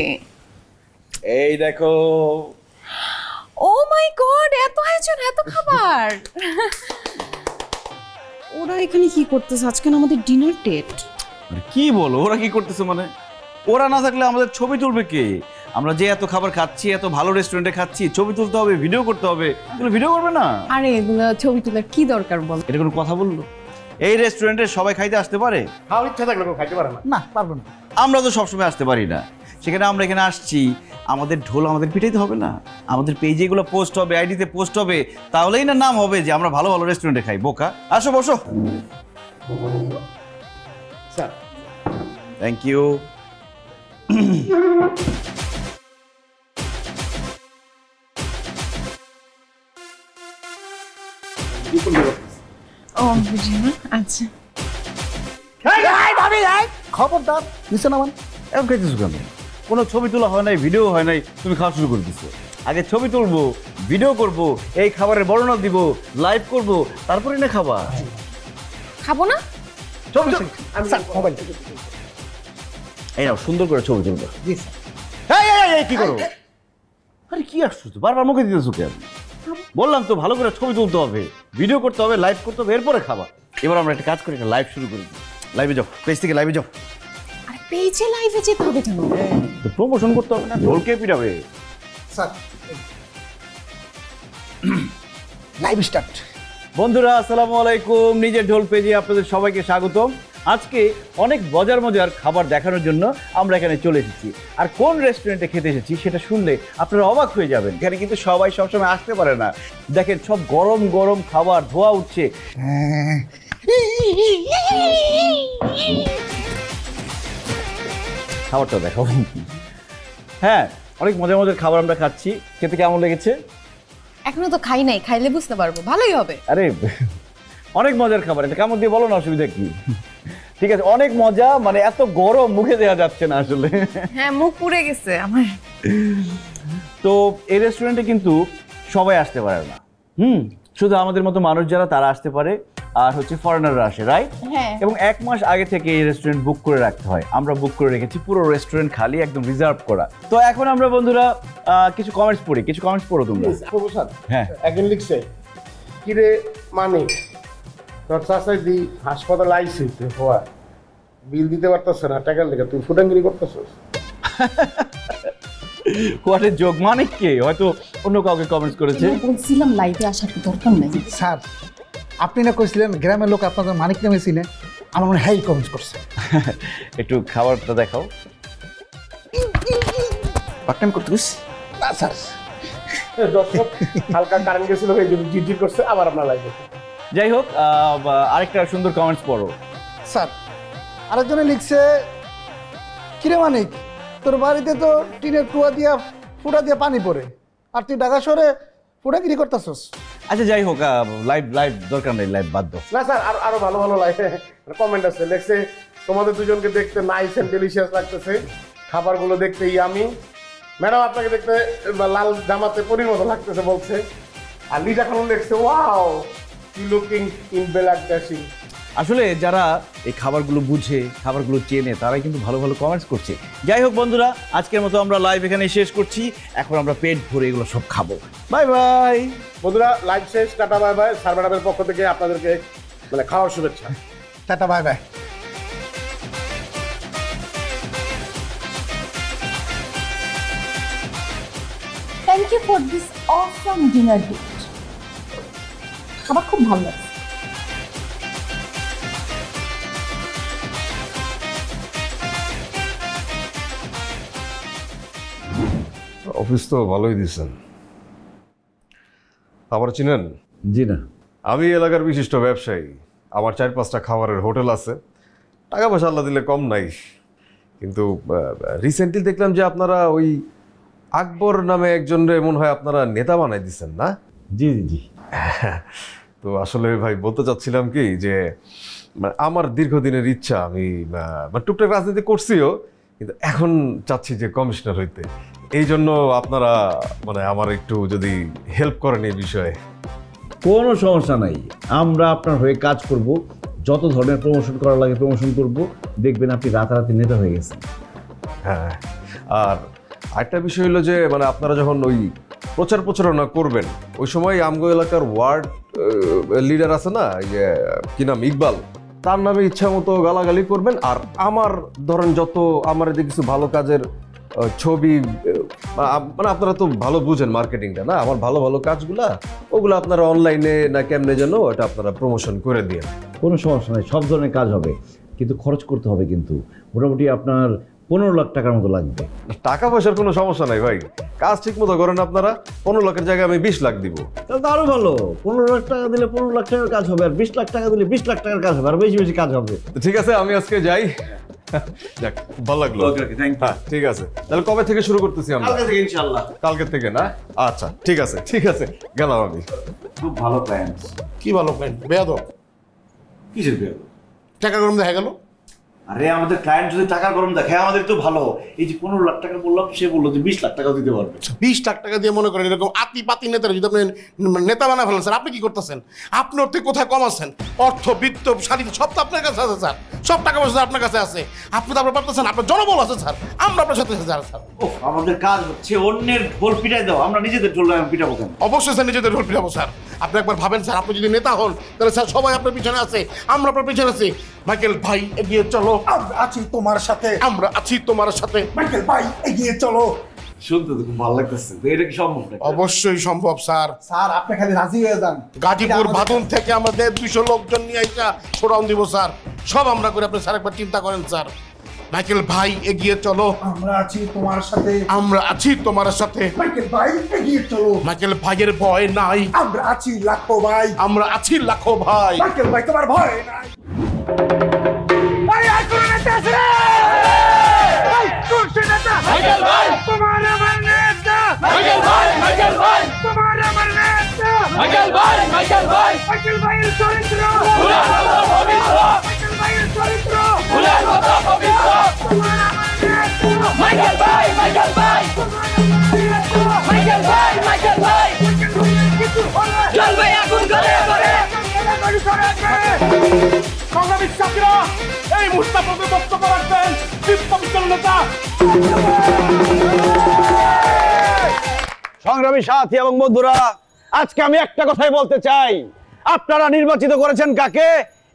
এই দেখো। ও মাই গড, এত আয়োজন, এত খাবার। ওরা এখানে কি করতেছে? আজকে না আমাদের ডিনার ডেট। কি বলো, ওরা কি করতেছে মানে? ওরা না থাকলে আমাদের ছবি তুলবে কে? আমরা যে এত খাবার খাচ্ছি, এত ভালো রেস্টুরেন্টে খাচ্ছি, ছবি তুলতে হবে, ভিডিও করতে হবে, এগুলো ভিডিও করবে না? আরে এগুলো ছবি তোলার কি দরকার বল? এটা কোনো কথা বললো? এই রেস্টুরেন্টে সবাই খাইতে আসতে পারে? খাওয়ার ইচ্ছা থাকলে খাইতে পারে না? না, পারবো না। আমরা তো সবসময় আসতে পারি না, সেখানে আমরা এখানে আসছি, আমাদের ঢোল আমাদের পিটাইতে হবে না? আমাদের পেজে এগুলো পোস্ট হবে, আইডিতে পোস্ট হবে, তাহলেই না নাম হবে যে আমরা ভালো ভালো রেস্টুরেন্টে খাই। বোকা, আসো বসো। Sir thank you. ও বুঝিনা, আচ্ছা। খবরদার নিচে নামান। এখন খাইতেছো কেন? কোনো ছবি তোলা হয় নাই, ভিডিও হয় নাই, তুমি খাওয়া শুরু করে দিচ্ছ। আগে ছবি তুলবো, ভিডিও করব, এই খাবারের বর্ণনা দিব, লাইভ করব, তারপরে না খাবা। খাবো না? ছবি এই নাও, সুন্দর করে ছবি তুলবো। কি করো? আরে কি আসছো, বারবার মুখে দিতেছো কেন? বললাম তো ভালো করে ছবি তুলতে হবে, ভিডিও করতে হবে, লাইভ করতে হবে, এরপরে খাবা। এবার আমরা একটা কাজ করি, একটা লাইভ শুরু করে দিই। লাইভে যাও, পেজ থেকে লাইভে যাও। আরে পেজে লাইভে যেতে হবে কেন? তো প্রমোশন করতে হবে না, ঢোলকে পিটাবে। Sir live start. বন্ধুরা আসসালামু আলাইকুম, নিজের ঢোল পেজে আপনাদের সবাইকে স্বাগতম। আজকে অনেক মজার মজার খাবার দেখানোর জন্য আমরা এখানে চলে এসেছি। আর কোন রেস্টুরেন্টে খেতে এসেছি সেটা শুনলে আপনারা অবাক হয়ে যাবেন। এখানে কিন্তু সবাই সবসময় আসতে পারে না। দেখেন সব গরম গরম খাবার, ধোয়া উঠছে। খাবারটা দেখো। হ্যাঁ, অনেক মজার মজার খাবার আমরা খাচ্ছি। খেতে কেমন লেগেছে? এখনো তো খাই নাই, খাইলে বুঝতে পারবো, ভালোই হবে। আরে অনেক মজার খাবার, এটা কেমন দিয়ে বলো না, অসুবিধা কি? ঠিক আছে, অনেক মজা, মানে এত গরম মুখে দেওয়া যাচ্ছে না আসলে। হ্যাঁ, মুখ পুড়ে গেছে আমার। তো এই রেস্টুরেন্টে কিন্তু সবাই আসতে পারে না। শুধু আমাদের মতো মানুষ যারা তারা আসতে পারে, আর হচ্ছে ফরেনাররা আসে, রাইট? হ্যাঁ। এবং 1 মাস আগে থেকে এই রেস্টুরেন্ট বুক করে রাখতে হয়। আমরা বুক করে রেখেছি, পুরো রেস্টুরেন্ট খালি, একদম রিজার্ভ করা। তো এখন আমরা বন্ধুরা কিছু কমেন্টস পড়ি। কিছু কমেন্টস পড়ো তোমরা। হ্যাঁ, একজন লিখছে, কিরে মানিক, তোর চাষাই দি হাসপাতাল আইসি হওয়া বিল দিতে পারতেছে না, টাকার লেগে তুই ফুটাঙ্গিরি করতেছিস। What a joke. মানিক কে? হয়তো অন্য কাউকে কমেন্টস করেছে। বলছিলাম লাইভে আসার দরকার নাই। স্যার আপনি না কইছিলেন গ্রামের লোক আপনাদের মানিক নামে চিনে, আমার মনে হয় কমেন্ট করছে। একটু খাবারটা দেখাও। পাকটাম করতে গেছি না স্যার, দর্শক হালকা কারেন্ট গেছিল, এই জন্য জিজি করছে, আবার আপনার লাইভে। যাই হোক, আরেকটা সুন্দর কমেন্টস পড়ো। স্যার আরেকজনে লিখছে, কিরে মানিক, তোর বাড়িতে তো টিনের ফুটা দিয়া পানি পড়ে, আর তুই ঢাকা শহরে ফুটাগিরি করতেছস। আচ্ছা যাই হোক, লাইভ লাইভ দরকার নেই, লাইভ বাদ দাও। না স্যার, আরো ভালো ভালো লাইফে কমেন্ট আছে, লেখছে তোমাদের দুজনকে দেখতে নাইস এন্ড ডেলিশিয়াস লাগতেছে, খাবারগুলো দেখতে ইয়ামি, ম্যাডাম আপনাকে দেখতে লাল জামাতে পরির মতো লাগতেছে বলছে। আর লিজা খান লেখছে, wow you looking in black dashing. আসলে যারা এই খাবারগুলো বুঝে, খাবারগুলো চেনে, তারাই কিন্তু ভালো ভালো কমেন্টস করছে। যাই হোক বন্ধুরা, আজকের মতো আমরা লাইভ এখানে শেষ করছি। এখন আমরা পেট ভরে এগুলো সব খাবো। বাই বাই বন্ধুরা, লাইভ শেষ, টাটা বাই বাই। স্যার ম্যাডামের পক্ষ থেকে আপনাদেরকে মানে খাওয়ার শুভেচ্ছা। Tata bye bye. Thank you for this awesome dinner date. খাবার খুব ভালো লাগছে। অফিস তো ভালোই দিচ্ছেন। আমার চিনেন? জি না। আমি এলাকার বিশিষ্ট ব্যবসায়ী, আমার 4-5টা খাবারের হোটেল আছে, টাকা পয়সা আল্লাহ দিলে কম নাই। কিন্তু রিসেন্টলি দেখলাম যে আপনারা ওই আকবর নামে একজনের মনে হয় আপনারা নেতা বানাই দিচ্ছেন না? জি জি। তো আসলে ভাই বলতে চাচ্ছিলাম কি যে মানে আমার দীর্ঘদিনের ইচ্ছা, আমি মানে টুকটাক রাজনীতি করছিও, কিন্তু এখন চাচ্ছি যে কমিশনার হইতে। এই জন্য আপনারা মানে আমার একটু যদি হেল্প করেন এই বিষয়ে। কোনো সমস্যা নাই, আমরা আপনার হয়ে কাজ করব, যত ধরনের প্রমোশন করা লাগে প্রমোশন করব, দেখবেন আপনি রাতারাতি নেতা হয়ে গেছেন। হ্যাঁ, আর আরেকটা বিষয় হলো যে মানে আপনারা যখন ওই প্রচারণা করবেন, ওই সময় আমগো এলাকার ওয়ার্ড লিডার আছে না, যে কি নাম, ইকবাল, তার নামে ইচ্ছা মতো গালাগালি করবেন। আর আমার ধরেন যত আমার এদিকে কিছু ভালো কাজের ছবি, মানে আপনারা তো ভালো বুঝেন মার্কেটিংটা না, আমার ভালো ভালো কাজগুলা ওগুলো আপনারা অনলাইনে না কেমনে যেন ওটা আপনারা প্রমোশন করে দিয়ে। কোনো সমস্যা নেই, সব ধরনের কাজ হবে, কিন্তু খরচ করতে হবে। কিন্তু মোটামুটি আপনার 15 লাখ টাকার মতো লাগবে। টাকা পয়সার কোনো সমস্যা নাই ভাই, কাজ ঠিক মতো করেন আপনারা। 15 লাখের জায়গায় আমি 20 লাখ দিব। তাহলে তো আরো ভালো, 15 লাখ টাকা দিলে 15 লাখ টাকার কাজ হবে, আর 20 লাখ টাকা দিলে 20 লাখ টাকার কাজ হবে, আর বেশি বেশি কাজ হবে। ঠিক আছে, আমি আজকে যাই। যাক, ভালো লাগলো। হ্যাঁ, ঠিক আছে, তাহলে কবে থেকে শুরু করতেছি আমরা? কালকে থেকে ইনশাআল্লাহ। কালকে থেকে না? আচ্ছা ঠিক আছে, ঠিক আছে, গেলাম আমি। খুব ভালো প্ল্যান। কি ভালো প্ল্যান? বেয়াদব। কিসের বেয়াদব? টাকা গরম দেখা গেল। আরে আমাদের ক্লায়েন্ট যদি টাকা গরম দেখে আমাদের তো ভালো। এই যে 15 লাখ টাকা বললাম, সে বললো যে 20 লাখ টাকাও দিতে পারবে। 20 লাখ টাকা দিয়ে মনে করেন এরকম আতি পাতি নেতারা যদি আপনি নেতা বানা ফেলেন স্যার, আপনি কি করতেছেন? আপনার থেকে কোথায় কম আছেন? অর্থ, বৃত্ত, সারিতে সব তো আপনার কাছে আছে স্যার, সব টাকা পয়সা আপনার কাছে আছে। আপনি তো আপনার পারতেছেন, আপনার জনবল আছে স্যার, আমরা আপনার সাথে স্যার। ও, আমাদের কাজ হচ্ছে অন্যের ঢোল পিটাই দাও, আমরা নিজেদের ঢোল পিটাবো কেন? অবশ্যই স্যার নিজেদের ঢোল পিটাবো স্যার। আপনি একবার ভাবেন স্যার, আপনি যদি নেতা হন তাহলে স্যার সবাই আপনার পিছনে আছে, আমরা আপনার পিছনে আছি। মাইকেল ভাই এগিয়ে চলো, আমরা আছি তোমার সাথে, আমরা আছি তোমার সাথে। মাইকেল ভাই এগিয়ে চলো। শুনতে তো খুব ভালো লাগতেছে, তো এটা কি সম্ভব? অবশ্যই সম্ভব স্যার। স্যার আপনি খালি রাজি হয়ে যান। গাজীপুর ভাদুন থেকে আমাদের 200 লোকজন নিয়ে আইসা শোডাউন দিব স্যার, সব আমরা করে। আপনি স্যার একবার চিন্তা করেন স্যার। মাইকেল ভাই এগিয়ে চলো, আমরা আছি তোমার সাথে, আমরা আছি তোমার সাথে। মাইকেল ভাই এগিয়ে চলো, মাইকেল ভাইয়ের ভয় নাই, আমরা আছি লাখো ভাই, আমরা আছি লাখো ভাই। মাইকেল ভাই তোমার ভয় নাই। মাইকেল ভাই তোমার আমার নেতা, মাইকেল ভাই, মাইকেল ভাই তোমার আমার নেতা, মাইকেল ভাই, মাইকেল ভাই, মাইকেল ভাইয়ের চরিত্র ফুলের মতো পবিত্র, মাইকেল ভাইয়ের চরিত্র ফুলের মতো পবিত্র, তোমার আমার নেতা, মাইকেল ভাই, মাইকেল ভাই মাইকেল ভাই, মাইকেল ভাই কিছু হলে চলবে আগুন করে করে সংগ্রামী সাথীরা, এই মুহূর্তে আপনাদের বক্তব্য রাখবেন বিপ্লবী নেতা সংগ্রামী সাথী এবং বন্ধুরা, আজকে আমি একটা কথাই বলতে চাই। আপনারা নির্বাচিত করেছেন কাকে?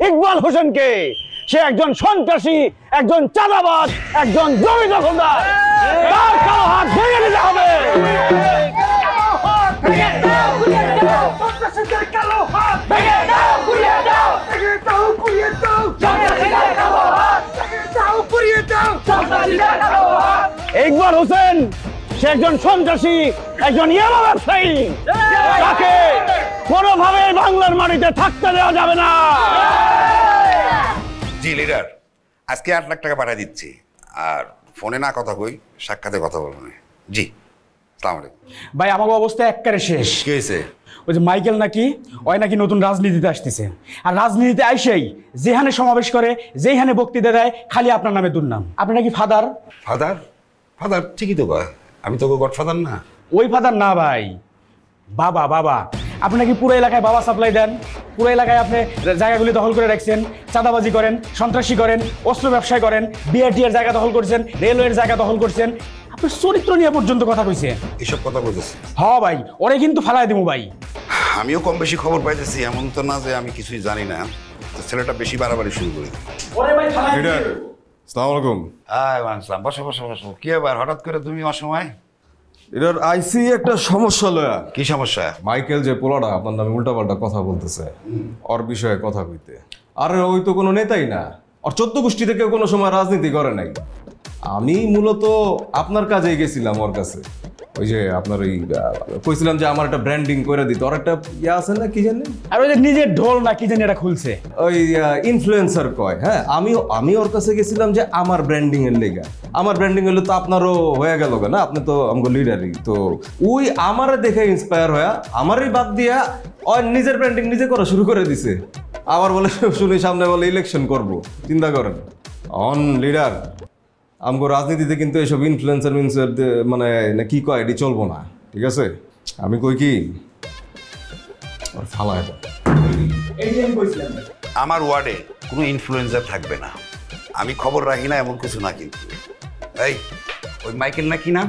ইকবাল হোসেনকে। সে একজন সন্ত্রাসী, একজন চাঁদাবাজ, একজন জমি দখলদার। তার কালো হাত ভেঙে দিতে হবে। ইকবাল হোসেন সে একজন সন্ত্রাসী, একজন ইয়াবা ব্যবসায়ী। তাকে কোনোভাবে বাংলার মাটিতে থাকতে দেওয়া যাবে না। জি লিডার, আজকে 8 লাখ টাকা পাঠিয়ে দিচ্ছি, আর ফোনে না কথা কই, সাক্ষাতে কথা বলবো না। জি, আসসালামু আলাইকুম। ভাই আমাকে অবস্থা একবারে শেষ। কি হয়েছে? ওই যে মাইকেল নাকি ওই নাকি নতুন রাজনীতিতে আসতেছে, আর রাজনীতিতে আইসেই যেখানে সমাবেশ করে, যেখানে বক্তৃতা দেয়, খালি আপনার নামে দুর্নাম। আপনি নাকি ফাদার। ফাদার? ফাদার ঠিকই তো কয়, আমি তো গডফাদার না। ওই ফাদার না ভাই, বাবা। বাবা আপনি নাকি পুরো এলাকায় বাবা সাপ্লাই দেন, পুরো এলাকায় আপনি জায়গাগুলি দখল করে রাখছেন, চাঁদাবাজি করেন, সন্ত্রাসী করেন, অস্ত্র ব্যবসায় করেন, বিআরটিএর জায়গা দখল করছেন, রেলওয়ের জায়গা দখল করছেন, আপনার চরিত্র নিয়ে পর্যন্ত কথা কইছে। এসব কথা বলতেছি? হ্যাঁ ভাই, ওরে কিন্তু ফালাই দেবো ভাই। আমিও কম বেশি খবর পাইতেছি, এমন তো না যে আমি কিছুই জানি না। তো ছেলেটা বেশি বাড়াবাড়ি শুরু করে দিল। আসসালামু আলাইকুম। আসসালাম। বসো বসো বসো। কি ব্যাপার হঠাৎ করে তুমি অসময়? এটার আইসি একটা সমস্যা লয়া। কি সমস্যা? মাইকেল যে পোলাটা আপনার নামে উল্টাপাল্টা কথা বলতেছে, ওর বিষয়ে কথা কইতে। আর ওই তো কোনো নেতাই না, আর 14 গোষ্ঠী থেকে কোনো সময় রাজনীতি করে নাই। আমি মূলত আপনার কাজেই গেছিলাম ওর কাছে। ওই যে আপনার ওই কইছিলাম যে আমার একটা ব্র্যান্ডিং করে দিত, আর একটা ইয়ে আছে না কি জানেন, আর ওই যে নিজের ঢোল না কি জানি এটা খুলছে, ওই ইনফ্লুয়েন্সার কয়। হ্যাঁ, আমি ওর কাছে গেছিলাম যে আমার ব্র্যান্ডিং এর লেগা। আমার ব্র্যান্ডিং হলে তো আপনারও হয়ে গেল না, আপনি তো আমাকে লিডারই। তো ওই আমারে দেখে ইন্সপায়ার হয়ে আমারই বাদ দিয়া ওর নিজের ব্র্যান্ডিং নিজে করা শুরু করে দিছে। আবার বলে শুনি সামনে বলে ইলেকশন করব। চিন্তা করেন, অন লিডার। আমগো রাজনীতিতে কিন্তু এসব ইনফ্লুয়েন্সার মানে না কি কয় এটি চলবো না, ঠিক আছে? আমি কই কি ফালায় আমার ওয়ার্ডে কোনো ইনফ্লুয়েন্সার থাকবে না। আমি খবর রাখি না এমন কিছু না, কিন্তু এই ওই মাইকেল না কি না,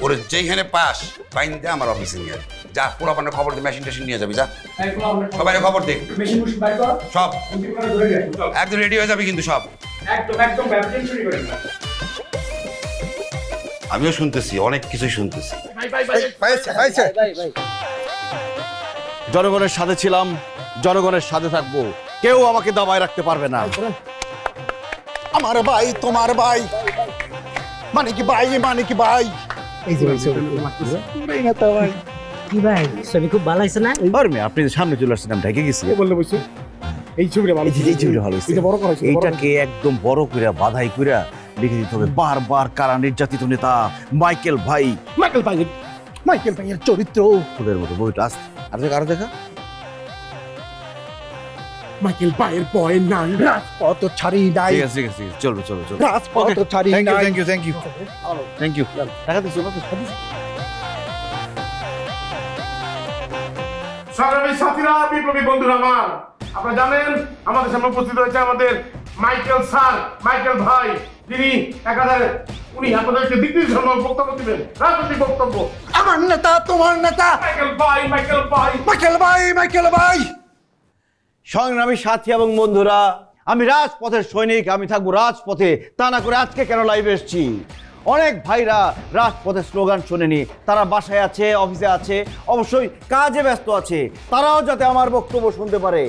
ওর যেইখানে পাস বাইন দে আমার অফিসে নিয়ে যা। পুরো আপনার খবর দিয়ে মেশিন টেশিন নিয়ে যাবি, যা সবাই খবর দে, সব একদম রেডি হয়ে যাবি কিন্তু সব একদম। আমিও শুনতেছি, অনেক কিছুই শুনতেছি। জনগণের সাথে ছিলাম, জনগণের সাথে থাকবো, কেউ আমাকে দাবায় রাখতে পারবে না। আমার ভাই তোমার ভাই, মানে কি ভাই, মানে কি ভাই। এই যে ভাই কি ভাই ছবি খুব ভালো হয়েছে না? আপনি সামনে চলে আসছেন, আমি ঢেকে গেছি। বললে বলছি এই ছবিটা ভালো, এই ছবিটা ভালো হয়েছে। বড় করা হয়েছে, এইটাকে একদম বড় করে বাধাই করে লিখে দিতে হবে। বারবার কারা নির্যাতিত নেতা মাইকেল ভাই, মাইকেল ভাইয়ের চরিত্র তোদের মতো বইটা আস। আর দেখা মাইকেল ভাইয়ের বয় নাই, রাজপথ ছাড়ি নাই। ঠিক আছে ঠিক আছে, চলো চলো চলো, রাজপথ ছাড়ি নাই। Thank you thank you. টাকা দিছো না? সংগ্রামী সাথীরা, বিপ্লবী বন্ধুরা আমার, আপনারা জানেন আমাদের সামনে উপস্থিত হয়েছে আমাদের মাইকেল স্যার, মাইকেল ভাই। তিনি একাধারে উনি আপনাদেরকে দিকনির্দেশনা বক্তব্য দিবেন, রাজনৈতিক বক্তব্য। আমার নেতা তোমার নেতা মাইকেল ভাই, মাইকেল ভাই, মাইকেল ভাই, মাইকেল ভাই। সংগ্রামী সাথী এবং বন্ধুরা, আমি রাজপথের সৈনিক, আমি থাকবো রাজপথে। তা না করে আজকে কেন লাইভে এসেছি? অনেক ভাইরা রাজপথের স্লোগান শোনেনি, তারা বাসায় আছে, অফিসে আছে, অবশ্যই কাজে ব্যস্ত আছে, তারাও যাতে আমার বক্তব্য শুনতে পারে।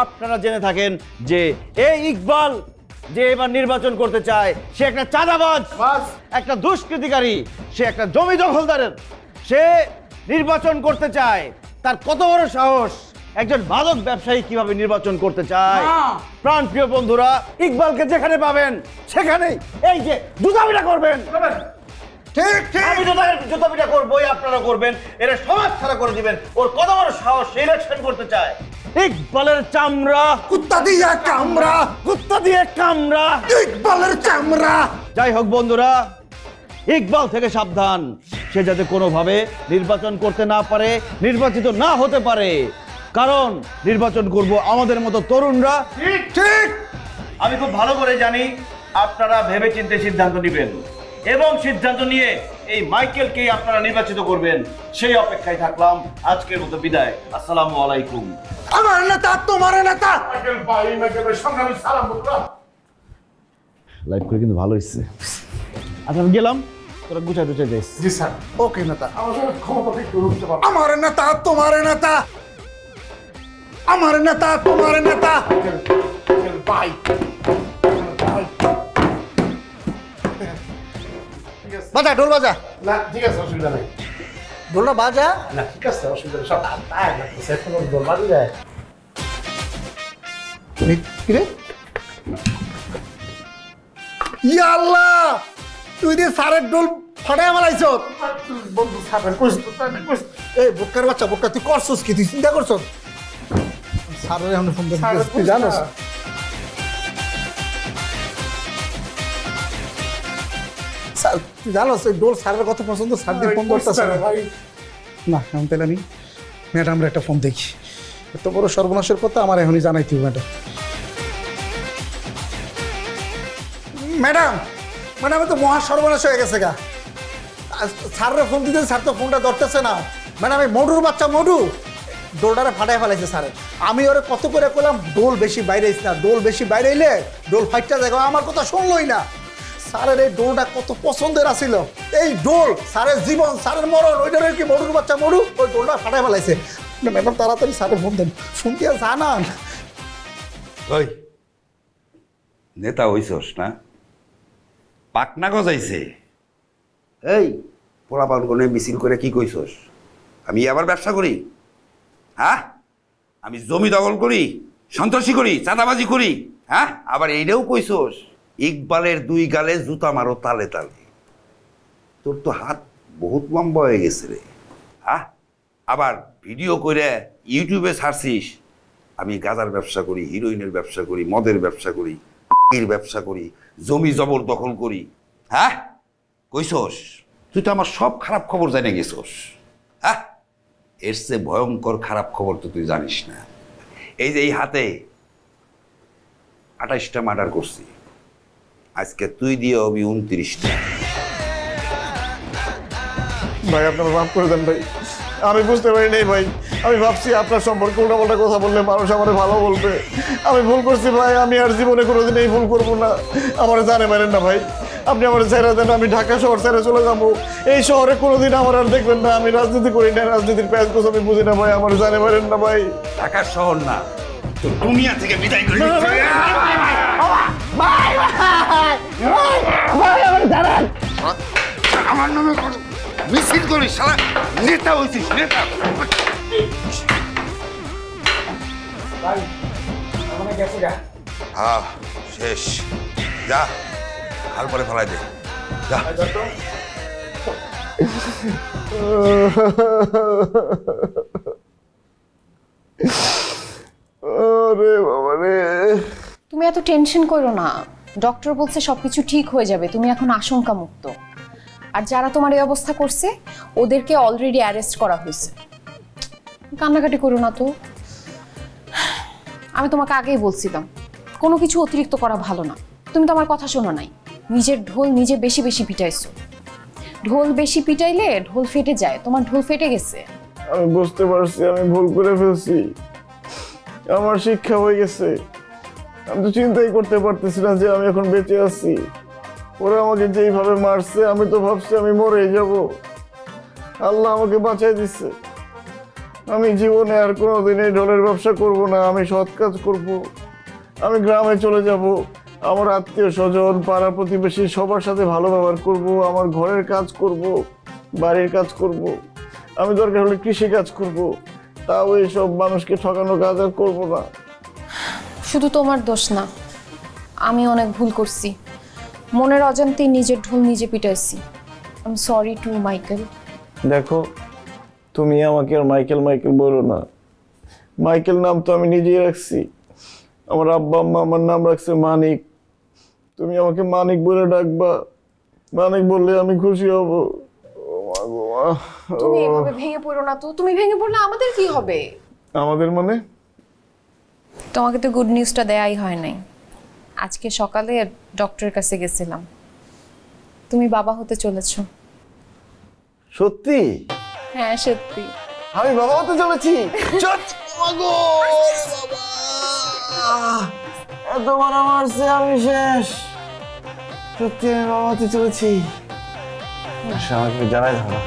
আপনারা জেনে থাকেন যে এই ইকবাল যে এবার নির্বাচন করতে চায়, সে একটা চাঁদাবাজ, একটা দুষ্কৃতিকারী, সে একটা জমি দখলদারের। সে নির্বাচন করতে চায়, তার কত বড় সাহস! একজন মাদক ব্যবসায়ী কিভাবে নির্বাচন করতে চায়? প্রাণ প্রিয় বন্ধুরা, ইকবালকে যেখানে পাবেন সেখানেই এই যে জুতাপিটা করবেন। ঠিক ঠিক, আমি জুতাপিটা করবোই, আপনারা করবেন। এরা সমাজ ছাড়া করে দিবেন। ওর কত বড় সাহস, ইলেকশন করতে চায়। ইকবালের চামড়া কুত্তা দিয়ে কামড়া, কুত্তা দিয়ে কামড়া, ইকবালের চামড়া। যাই হোক বন্ধুরা, ইকবাল থেকে সাবধান, সে যাতে কোনোভাবে নির্বাচন করতে না পারে, নির্বাচিত না হতে পারে। কারণ নির্বাচন করব আমাদের মতো তরুণরা। ঠিক, আমি খুব ভালো করে জানি আপনারা ভেবেচিন্তে সিদ্ধান্ত নেবেন, এবং সিদ্ধান্ত নিয়ে এই মাইকেলকেই আপনারা নির্বাচিত করবেন। সেই অপেক্ষায় থাকলাম। আজকের মতো বিদায়। আসসালামু আলাইকুম। আমার নেতা তোমার নেতা। মাইকেল ভাই, মাইকেল ভাই, সংগ্রামী সালাম বন্ধুরা। লাইভ করে কিন্তু ভালো হয়েছে। আচ্ছা আমি গেলাম, তোরা গুছাই টুছাই যাইস। জি স্যার। ওকে নেতা। আমাদের ক্ষমতা একটু রুখতে পারবো। আমার নেতা তোমার নেতা, আমার নেতা তোমার নেতা। ভাই বাজা, ঢোল বাজা। না ঠিক আছে, অসুবিধা নেই। ঢোলটা বাজা না ঠিক আছে, অসুবিধা নেই। সব টায়ার লাগতেছে, এখন ঢোল বাজে যায়। কিরে ইয়া আল্লাহ, তুই দিয়ে সারের ডোল ফাটাই মালাইছ। বন্ধু সারের কইস, এই বোকার বাচ্চা, বোকা তুই করছস কি? তুই চিন্তা করছস? সারের এখন ফোন দে, তুই জানোস? স্যার তুই জানোস এই ডোল সারের কত পছন্দ? সার দিয়ে ফোন করতেছে না। আমি তাহলে আমি ম্যাডামরা একটা ফোন দেখি। এত বড় সর্বনাশের কথা আমার এখনই জানাইতে হবে। ম্যাডাম, ম্যাডাম তো মহা সর্বনাশ হয়ে গেছে গা। স্যারের ফোন দিতে, স্যার তো ফোনটা ধরতেছে না। ম্যাডাম এই মডুর বাচ্চা মডু ডোলটারে ফাটাই ফেলাইছে স্যার। আমি ওরে কত করে করলাম ডোল বেশি বাইরে না, ডোল বেশি বাইরে এলে ডোল ফাইটটা দেখো, আমার কথা শুনলই না। স্যারের এই ডোলটা কত পছন্দের আছিল, এই ডোল স্যারের জীবন, স্যারের মরণ। ওইটারে কি মডুর বাচ্চা মডু ওই ডোলটা ফাটাই ফেলাইছে। ম্যাডাম তাড়াতাড়ি স্যারের ফোন দেন, ফোন দিয়ে জানান। ওই নেতা হইছস না, পাকনা গজাইছে। এই পোলাপান কোনে মিছিল করে কি কইছস? আমি আবার ব্যবসা করি? হ্যাঁ, আমি জমি দখল করি, সন্ত্রাসী করি, চাঁদাবাজি করি? হ্যাঁ, আবার এইটাও কইছস ইকবালের 2 গালে জুতা মারো তালে তালে। তোর তো হাত বহুত লম্বা হয়ে গেছে রে। হ্যাঁ, আবার ভিডিও করে ইউটিউবে ছাড়ছিস আমি গাঁজার ব্যবসা করি, হিরোইনের ব্যবসা করি, মদের ব্যবসা করি, ব্যবসা করি, জমি জবর দখল করি। হ্যাঁ কইছস? তুই তো আমার সব খারাপ খবর জানে গেছস। হ্যাঁ, এর চেয়ে ভয়ঙ্কর খারাপ খবর তো তুই জানিস না। এই যে এই হাতে 28টা মার্ডার করছি, আজকে তুই দিয়ে আমি 29টা। ভাই আপনারা মাফ করে দেন ভাই, আমি বুঝতে পারি নাই ভাই। আমি ভাবছি আপনার সম্পর্কে উল্টাপাল্টা কথা বললে মানুষ আমার ভালো বলবে। আমি ভুল করছি ভাই, আমি আর জীবনে কোনোদিন এই ভুল করবো না। আমার জানে পারেন না ভাই, আপনি আমার ছেড়ে দেন, আমি ঢাকা শহর ছেড়ে চলে যাবো। এই শহরে কোনোদিন আমার আর দেখবেন না। আমি রাজনীতি করি না, রাজনীতির প্যাঁচ কোচ আমি বুঝি না ভাই, আমার জানে পারেন না ভাই। ঢাকা শহর না, তো দুনিয়া থেকে বিদায় করে আমার নামে মিছিল করিস, শালা নেতা হইছিস, নেতা। হ্যাঁ শেষ, যা হাল পরে ফেলাই দে, যা। তুমি এত টেনশন করো না, ডক্টর বলছে সবকিছু ঠিক হয়ে যাবে, তুমি এখন আশঙ্কা মুক্ত। আর যারা তোমার এই অবস্থা করছে ওদেরকে অলরেডি অ্যারেস্ট করা হয়েছে। কান্নাকাটি করো না তো। আমি তোমাকে আগেই বলছিলাম কোনো কিছু অতিরিক্ত করা ভালো না। তুমি তো আমার কথা শোনো নাই। নিজের ঢোল নিজে বেশি বেশি পিটাইছো। ঢোল বেশি পিটাইলে ঢোল ফেটে যায়, তোমার ঢোল ফেটে গেছে। আমি বুঝতে পারছি আমি ভুল করে ফেলছি, আমার শিক্ষা হয়ে গেছে। আমি তো চিন্তাই করতে পারতেছি না যে আমি এখন বেঁচে আছি। ওরা আমাকে যেইভাবে মারছে আমি তো ভাবছি আমি মরে যাব। আল্লাহ আমাকে বাঁচাই দিচ্ছে। আমি জীবনে আর কোনোদিন এই ঢোলের ব্যবসা করব না, আমি সৎ কাজ করব। আমি গ্রামে চলে যাব, আমার আত্মীয় স্বজন পাড়া প্রতিবেশী সবার সাথে ভালো ব্যবহার করব, আমার ঘরের কাজ করব, বাড়ির কাজ করব, আমি দরকার হলে কৃষি কাজ করব। তাও এইসব মানুষকে ঠকানো কাজ আর করবো না। শুধু তোমার দোষ না, আমি অনেক ভুল করছি। মনের অজান্তেই নিজের ঢোল নিজে পিটাইছি। I am sorry to Michael. দেখো তুমি আমাকে আর মাইকেল মাইকেল বলো না। মাইকেল নাম তো আমি নিজেই রাখছি। আমার আব্বা আম্মা আমার নাম রাখছে মানিক। তুমি আমাকে মানিক বলে ডাকবা। মানিক বললে আমি খুশি হব। তুমি এভাবে ভেঙে পড়ো না তো। তুমি ভেঙে পড়লে আমাদের কি হবে? আমাদের মানে? তোমাকে তো গুড নিউজটা দেয়াই হয় নাই। আজকে সকালে ডক্টরের কাছে গেছিলাম, তুমি বাবা হতে চলেছো। সত্যি? হ্যাঁ সত্যি, আমি বাবা হতে চলেছি। এত বড় মারছে, আমি শেষ। সত্যি আমি বাবা হতে চলেছি। আমাকে জানাই ধরো।